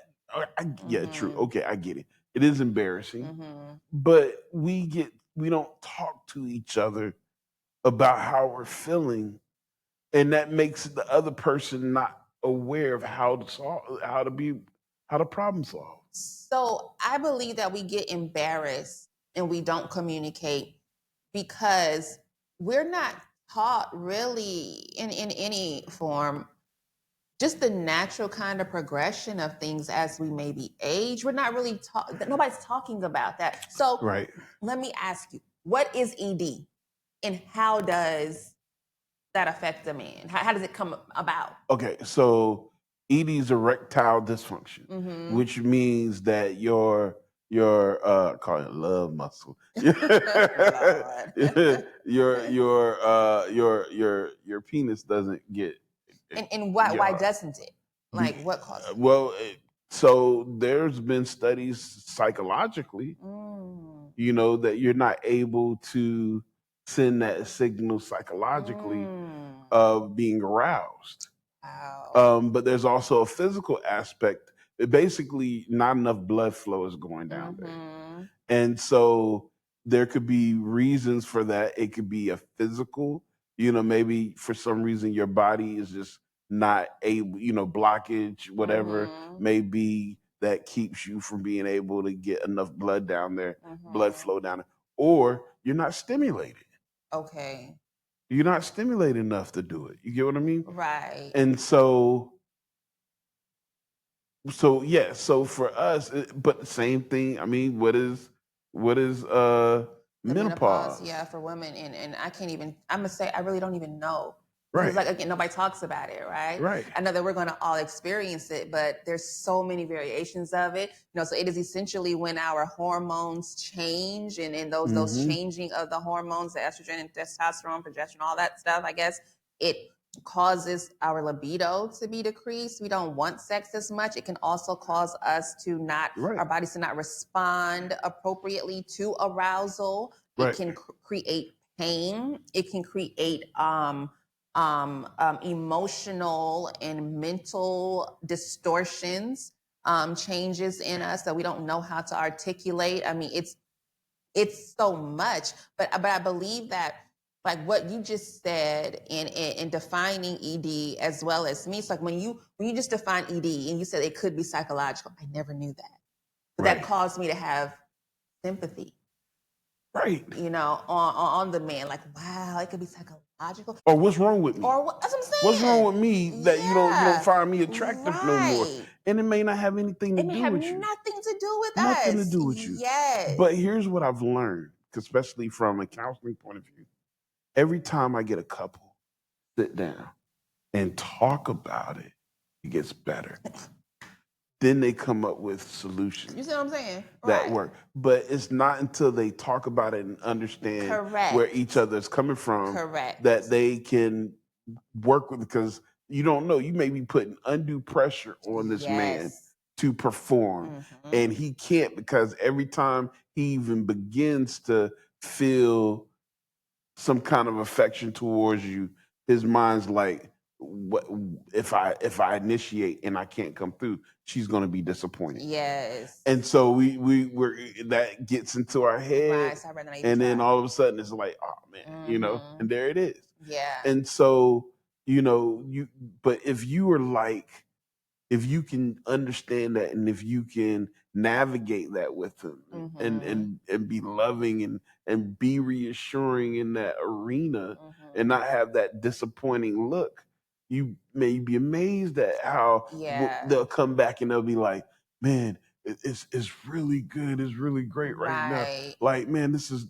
true. Mhm. Okay, I get it. It is embarrassing, Mhm. but we don't talk to each other about how we're feeling, and that makes the other person not aware of how to problem solve. So I believe that we get embarrassed and we don't communicate because we're not taught really in any form just the natural kind of progression of things as we maybe age. We're not really nobody's talking about that. So Right. let me ask you, what is ED and how does that affect a man? How does it come about? Okay, so ED is erectile dysfunction, Mhm. which means that your call it love muscle. Lord. Your penis doesn't get And why yeah. doesn't it? Like Be- what causes it? well, so there's been studies psychologically, that you're not able to send that signal psychologically of being aroused. Wow. But there's also a physical aspect. Basically, not enough blood flow is going down there. Mhm. And so there could be reasons for that. It could be a physical, maybe for some reason your body is just not able, blockage, whatever Mhm. may be that keeps you from being able to get enough blood down there, blood Mhm. flow down there, or you're not stimulated. Okay. You're not stimulated enough to do it. You get what I mean? Right. And so So yeah, so for us, but the same thing. I mean, what is The menopause, menopause? yeah, for women, and I can't even. I'm gonna say I really don't even know because, Right, like, again, nobody talks about it, right? right. I know that we're gonna all experience it, but there's so many variations of it. So it is essentially when our hormones change, and those Hmm. changing of the hormones, the estrogen and testosterone, progesterone, all that stuff. I guess it causes our libido to be decreased. We don't want sex as much. It can also cause us to not, Right, our bodies to not respond appropriately to arousal. It right, can create pain. It can create emotional and mental distortions, changes in us that we don't know how to articulate. I mean, it's so much, but I believe that, like what you just said in defining ED as well as me. It's like when you just define ED and you said it could be psychological. I never knew that, but that right, caused me to have sympathy, right. on the man. Like, wow, it could be psychological, Or what's wrong with me? or what? That's what What's I'm wrong saying. with me that you don't Yeah, find me attractive no more? right. And it may not have anything to It may do have with you. nothing to do with Nothing to us. do with you. But Yes. here's what I've learned, especially from a counseling point of view. Every time I get a couple sit down and talk about it, it gets better. Then they come up with solutions You see what I'm saying? that Right. work. But it's not until they talk about it and understand where each Correct. other is coming from that Correct. they can work with, because you don't know, you may be putting undue pressure on this man Yes. to perform, Mm-hmm. and he can't, because every time he even begins to feel some kind of affection towards you, his mind's like, what if I initiate and I can't come through, she's going to be disappointed. Yes. And so we're that gets into our Right. head, So I'd rather not even and then try. all of a sudden it's like, oh man, Mm-hmm. and there it is. Yeah. And so, you but if you can understand that, and if you can navigate that with them, and Mm-hmm. and be loving, and be reassuring in that arena, and Mm-hmm. not have that disappointing look, you may be amazed at how Yeah. they'll come back and they'll be like, man, it's really good, it's really great right now, Right. like, man, this is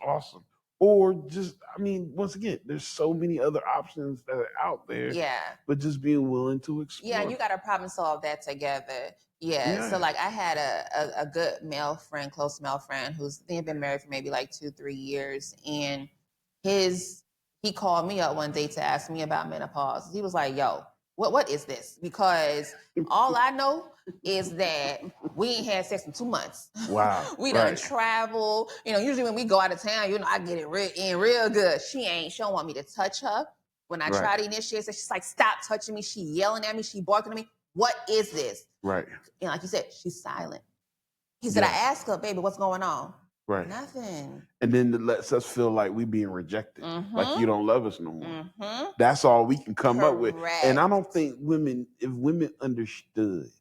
awesome. Or just, I mean, once again, there's so many other options that are out there, Yeah. but just being willing to Yeah, and explore. you got to problem solve that together. Yeah. So Yeah. like I had a good male friend, close male friend, they had been married for maybe like 2-3 years, and his he called me up one day to ask me about menopause. He was like, "Yo, what is this?" Because all I know is that we ain't had sex in 2 months. Wow. We done Right. travel. Usually when we go out of town, I get it real good. She don't want me to touch her. When I Right. try to initiate sex, she's like, "Stop touching me." She yelling at me. She barking at me. What is this? Right. Like you said, she's silent. He said, "I Yeah. asked her, baby, what's going on?" Right. Nothing. And then it lets us feel like we being rejected, like you Mm-hmm. don't love us no more. Mm-hmm. That's all we can come up with. And I Correct. don't think if women understood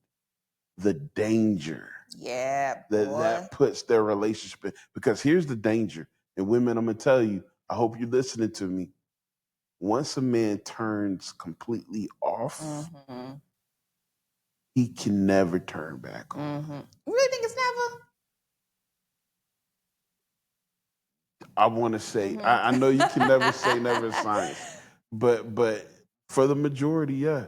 the danger Yeah, that boy. that puts their relationship in, because here's the danger. And women, I'm gonna tell you, I hope you're listening to me. Once a man turns completely off, Mm-hmm. he can never turn back on. Mm-hmm. You really think it's never? I want to say, I know you can never say never in science, Mm-hmm. but for the majority, yeah,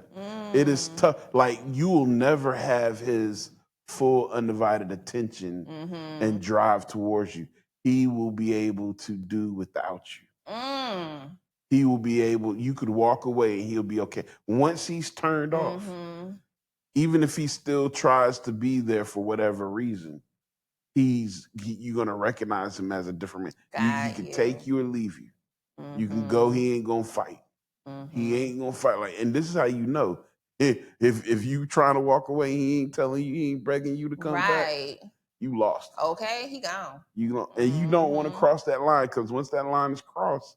it is Mm. tough. Like, you will never have his full undivided attention Mm-hmm. and drive towards you. He will be able to do without you. Mm. He will be able. You could walk away and he'll be okay. Once he's turned off, Mm-hmm. even if he still tries to be there for whatever reason, you're gonna recognize him as a different man. He Got can you. take you or leave you. You can go. Mm-hmm. He ain't gonna fight. He Mm-hmm. ain't gonna fight. Like, and this is how you know. If you trying to walk away, he ain't telling you, he ain't begging you to come back. Right. You lost. Okay, he gone. And you don't want to Mm-hmm. cross that line, because once that line is crossed,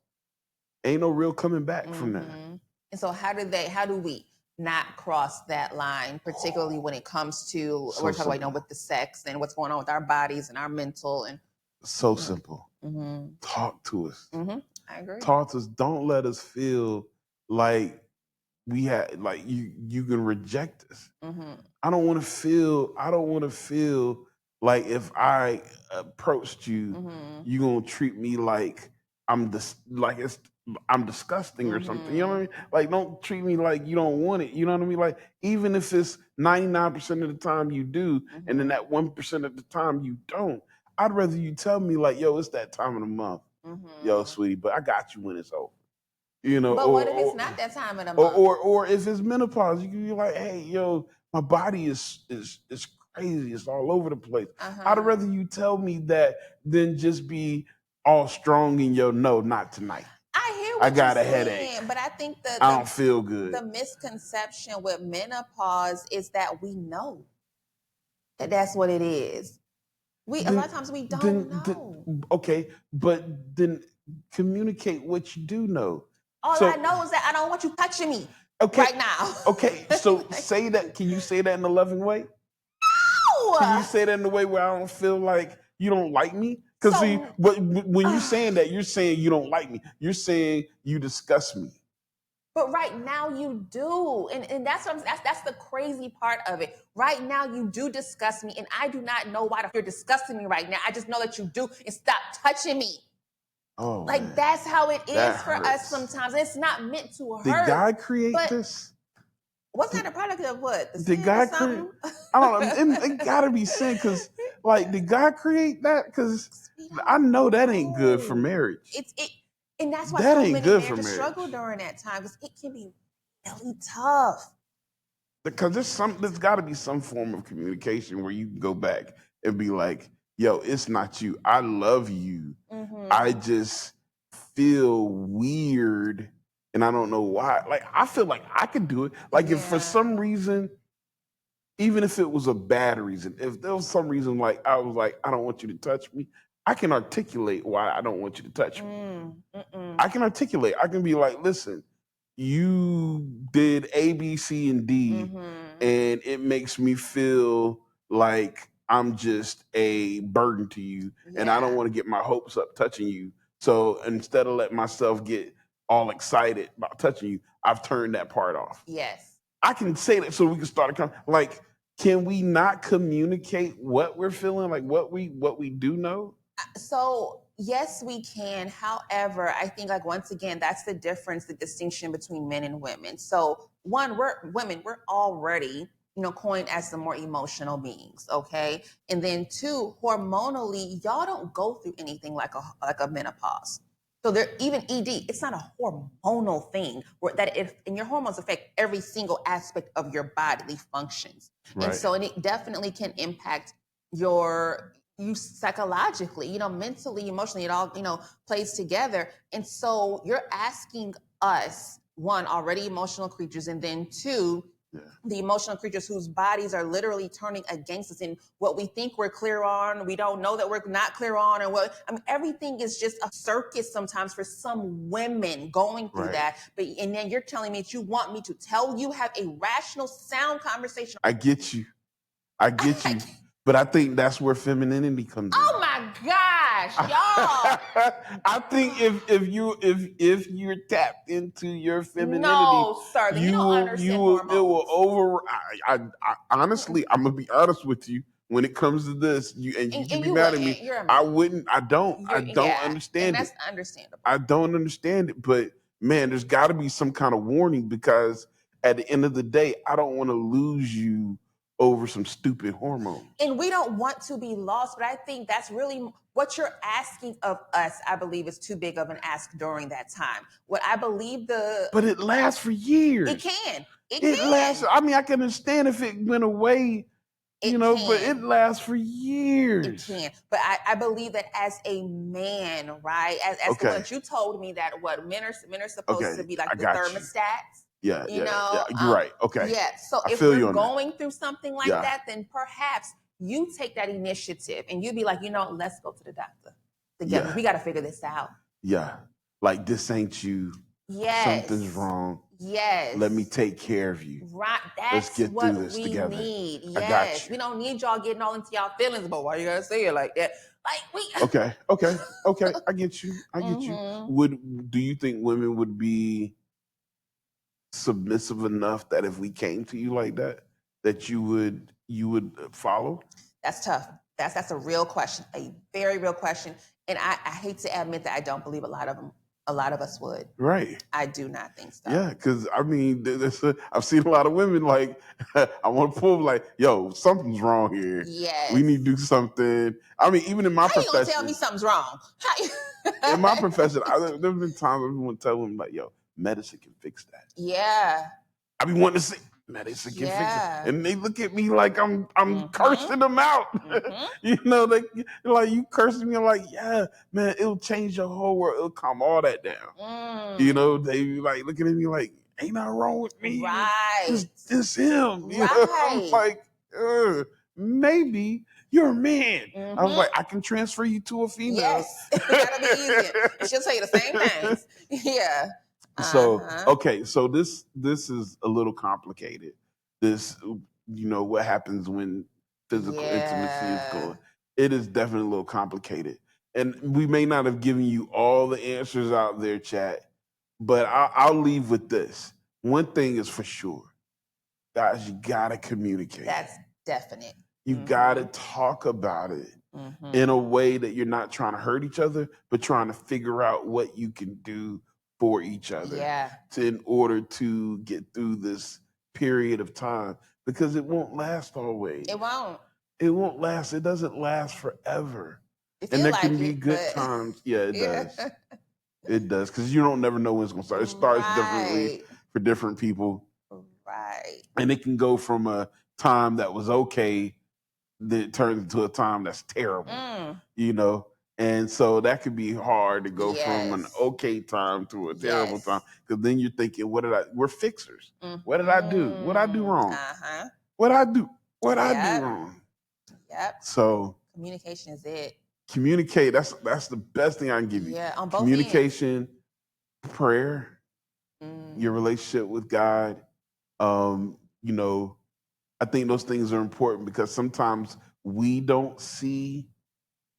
ain't no real coming back from there. Mm-hmm. And so how do we not cross that line, particularly when it comes to, So we're talking about, simple. with the sex and what's going on with our bodies and our mental and So simple. mm-hmm. Talk to us. Mm-hmm. I agree. Talk to us. Don't let us feel like we had like you can reject us. Mm-hmm. I don't want to feel like if I approached you, Mm-hmm. you gonna treat me like like I'm disgusting or something. You know what I Mm-hmm. mean? Like don't treat me like you don't want it. You know what I mean? Like even if it's 99% of the time you do, and then Mm-hmm. that 1% of the time you don't, I'd rather you tell me like, yo, it's that time of the month, yo, Mm-hmm. sweetie, but I got you when it's over. You know, But what if it's not that time of the or month? or if it's menopause, you can be like, hey, yo, my body is crazy. It's all over the place. I'd Uh-huh. rather you tell me that than just be all strong in your no, not tonight. I hear I what you're got a headache. saying, but I think I don't feel the good. misconception with menopause is that we know that that's what it is. A lot Then of times we don't then know. okay, but then communicate what you do know. All I So know is that I don't want you touching me okay, right now. okay. So Like, say that. Can you say that in a loving way? Can you no. say that in a way where I don't feel like you don't like me? Because see, So, when you're saying that, you're saying you don't like me. You're saying you disgust me. but right now you do, and that's what that's the crazy part of it. Right now you do disgust me, and I do not know why you're disgusting me right now. I just know that you do, and stop touching me. Oh Like man, that's how it that is for us hurts. sometimes. It's not meant to Did hurt, God create but this? wasn't Did, that a product of what? The did sin or God create? something? I don't know. It gotta be sin because, like, did God create that? Because We I don't know that ain't good for know. marriage. It, and that's why That so ain't many good for marriages marriage. struggle during that time because it can be really tough. Because there's got to be some form of communication where you can go back and be like, yo, it's not you. I love you. I Mm-hmm. just feel weird and I don't know why. Like I feel like I could do it. Like if for Yeah. some reason, even if it was a bad reason, if there was some reason like I was like, I don't want you to touch me, I can articulate why I don't want you to touch me. Mm-mm. I can articulate. I can be like, listen, you did A, B, C, and D, Mm-hmm. and it makes me feel like I'm just a burden to you, and I don't Yeah. want to get my hopes up touching you. So instead of letting myself get all excited about touching you, I've turned that part off. Yes. I can say that so we can start a like. Can we not communicate what we're feeling, like what we do know? So yes, we can. However, I think like once again, that's the difference, the distinction between men and women. So one, we're women, we're already, coined as the more emotional beings, okay? And then two, hormonally, y'all don't go through anything like a menopause. So there, even ED, it's not a hormonal thing where and your hormones affect every single aspect of your bodily functions. And Right. so and it definitely can impact you psychologically, mentally, emotionally, it all, plays together. And so you're asking us, one, already emotional creatures, and then two, Yeah. the emotional creatures whose bodies are literally turning against us in what we think we're clear on, we don't know that we're not clear on, and everything is just a circus sometimes for some women going through Right. that. But and then you're telling me that you want me to tell you have a rational, sound conversation. I get you. I get you. But I think that's where femininity comes in. Oh my gosh, y'all. I think if you're tapped into your femininity, No, sir. Then you don't you understand will it will hormones. over. I honestly, I'm gonna be honest with you. When it comes to this, you can And be you mad would, at me. you're a I man. wouldn't. I don't Yeah, and understand it. that's understandable. I don't understand it. But man, there's got to be some kind of warning because at the end of the day, I don't want to lose you over some stupid hormones. And we don't want to be lost, but I think that's really what you're asking of us. I believe is too big of an ask during that time. What I believe But it lasts for years. it can, it It lasts. can, I mean, I can understand if it went away, it but it can. lasts for It years. can, but I believe that as a man, right? As the one Okay. that you told me that what men are supposed Okay. to be I like the got you. thermostats, Yeah. you Yeah. Yeah. know. You're right. Okay. Yeah. So I if feel we're you on that. going through something like Yeah. that, then perhaps you take that initiative and you be like, let's go to the doctor together. Yeah. We got to figure this out. Yeah. Like this ain't you. Something's Yes. wrong. Yes. Let me take care of you. Right. Let's That's get through what this we together. need. I got Yes. you. We don't need y'all getting all into y'all feelings, but why you gotta say it like that? Like we Okay. Okay. Okay. I get you. I get you. Mhm. Do you think women would be submissive enough that if we came to you like that, that you would follow? That's tough. That's a real question, a very real question. And I hate to admit that I don't believe a lot of us would. Right. I do not think so. Yeah, because I mean, I've seen a lot of women like, I want to pull like, yo, something's wrong here. Yes. We need to do something. I mean, even in my How you gonna tell profession, me something's wrong? in my profession, there've been times when people tell them like, yo, medicine can fix that. Yeah. I be wanting to say medicine can fix Yeah. it, and they look at me like I'm Mhm. cursing them out. Mhm. You know, they like, you cursing me. I'm like, yeah, man, it'll change your whole world. It'll calm all that down. You know, they be like looking at me like, ain't nothing wrong with me. Right. It's him. You know? I'm Right. like, maybe you're a man. I was Mhm. like, I can transfer you to a female. Yes. That'll be easier. She'll tell you the same things. Yeah. So Uh-huh. okay, so this is a little complicated. This, what happens when physical intimacy is Yeah. going. It is definitely a little complicated, and we may not have given you all the answers out there, chat. But I'll leave with this. One thing is for sure, guys, you gotta communicate. That's definite. You gotta talk about it Mhm. in a way that you're not trying to hurt each other, but trying to figure out what you can do for each other Yeah. in order to get through this period of time, because it won't last always. It won't. It won't last. It doesn't last forever. It And feel there can like be it, good but times. Yeah, it yeah. does. It does, because you don't never know when it's gonna start. It starts differently Right. for different people, Right. and it can go from a time that was okay that it turns into a time that's terrible. You know, and so that could be hard to go from an Yes. okay time to a terrible time, Yes. because then you're thinking, we're fixers. What did I do? What I do wrong? Uh-huh. What I do? What I do Yep. wrong? Yep. So Communication is it. communicate. That's the best thing I can give you. Yeah, on both Communication, prayer, ends. your relationship with God. Um, you know, I think those things are important because sometimes we don't see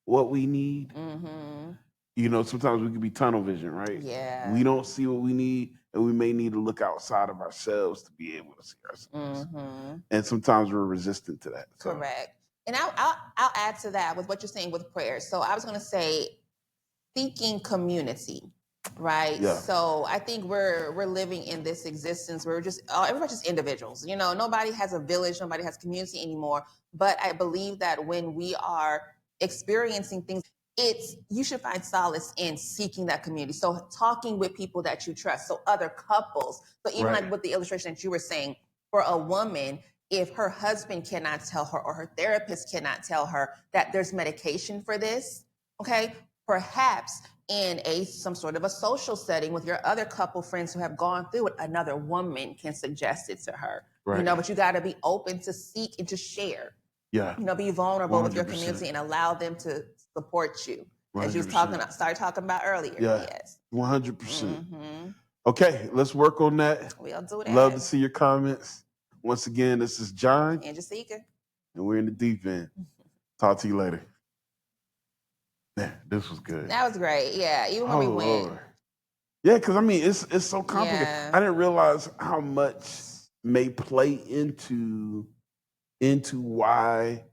what we need. Mm-hmm. Sometimes we can be tunnel vision, right? Yeah. We don't see what we need, and we may need to look outside of ourselves to be able to see ourselves. Mm-hmm. And sometimes we're resistant to that. So. Correct. And I'll add to that with what you're saying with prayer. So I was going to say seeking community, right? Yeah. So I think we're living in this existence where everybody's just individuals. Nobody has a village, nobody has community anymore. But I believe that when we are experiencing things, you should find solace in seeking that community. So talking with people that you trust, so other couples. So even Right. like with the illustration that you were saying, for a woman, if her husband cannot tell her or her therapist cannot tell her that there's medication for this, okay, perhaps in some sort of a social setting with your other couple friends who have gone through it, another woman can suggest it to her. Right. But you got to be open to seek and to share. Yeah. Be vulnerable with your 100%. community and allow them to support you, as you 100%. started talking about earlier. Yeah. Yes. 100%. Mm-hmm. Okay, let's work on that. We'll do that. Love to see your comments. Once again, this is John, And Jessica. and we're in the deep end. Talk to you later. Man, this was good. That was great. Yeah, even when we went. Lord. Yeah, because I mean, it's so complicated. Yeah. I didn't realize how much may play into why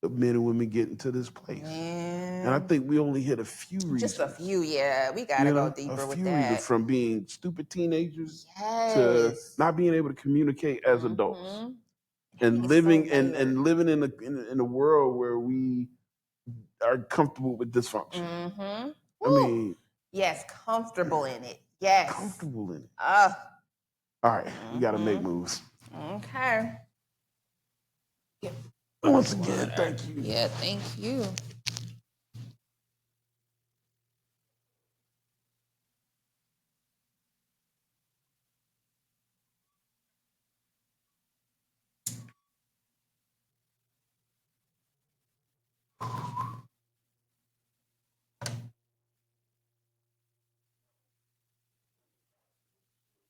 men and women get into this place. Man. And I think we only hit a few reasons. Just a few, yeah. We gotta go deeper with that. Reasons, from being stupid teenagers Yes. to not being able to communicate as adults, and It's living so and layered. living in a world where we are comfortable with dysfunction. Mm-hmm. I mean, yes, comfortable in it. Yes. comfortable in it. All right, we got to make moves. Okay. Once again, thank you. Yeah, thank you.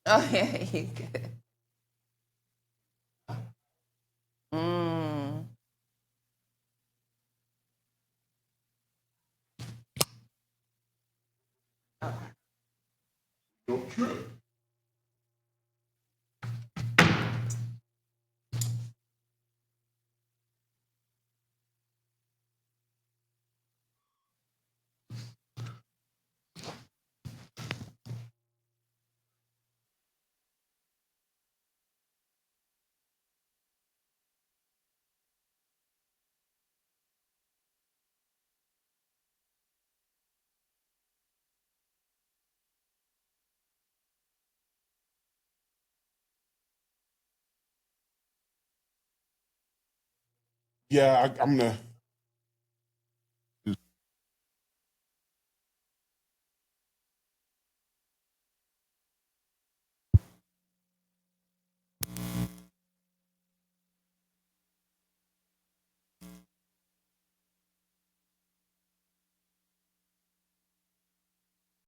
Oh yeah, you good. Mm. Don't trip. Yeah, I'm gonna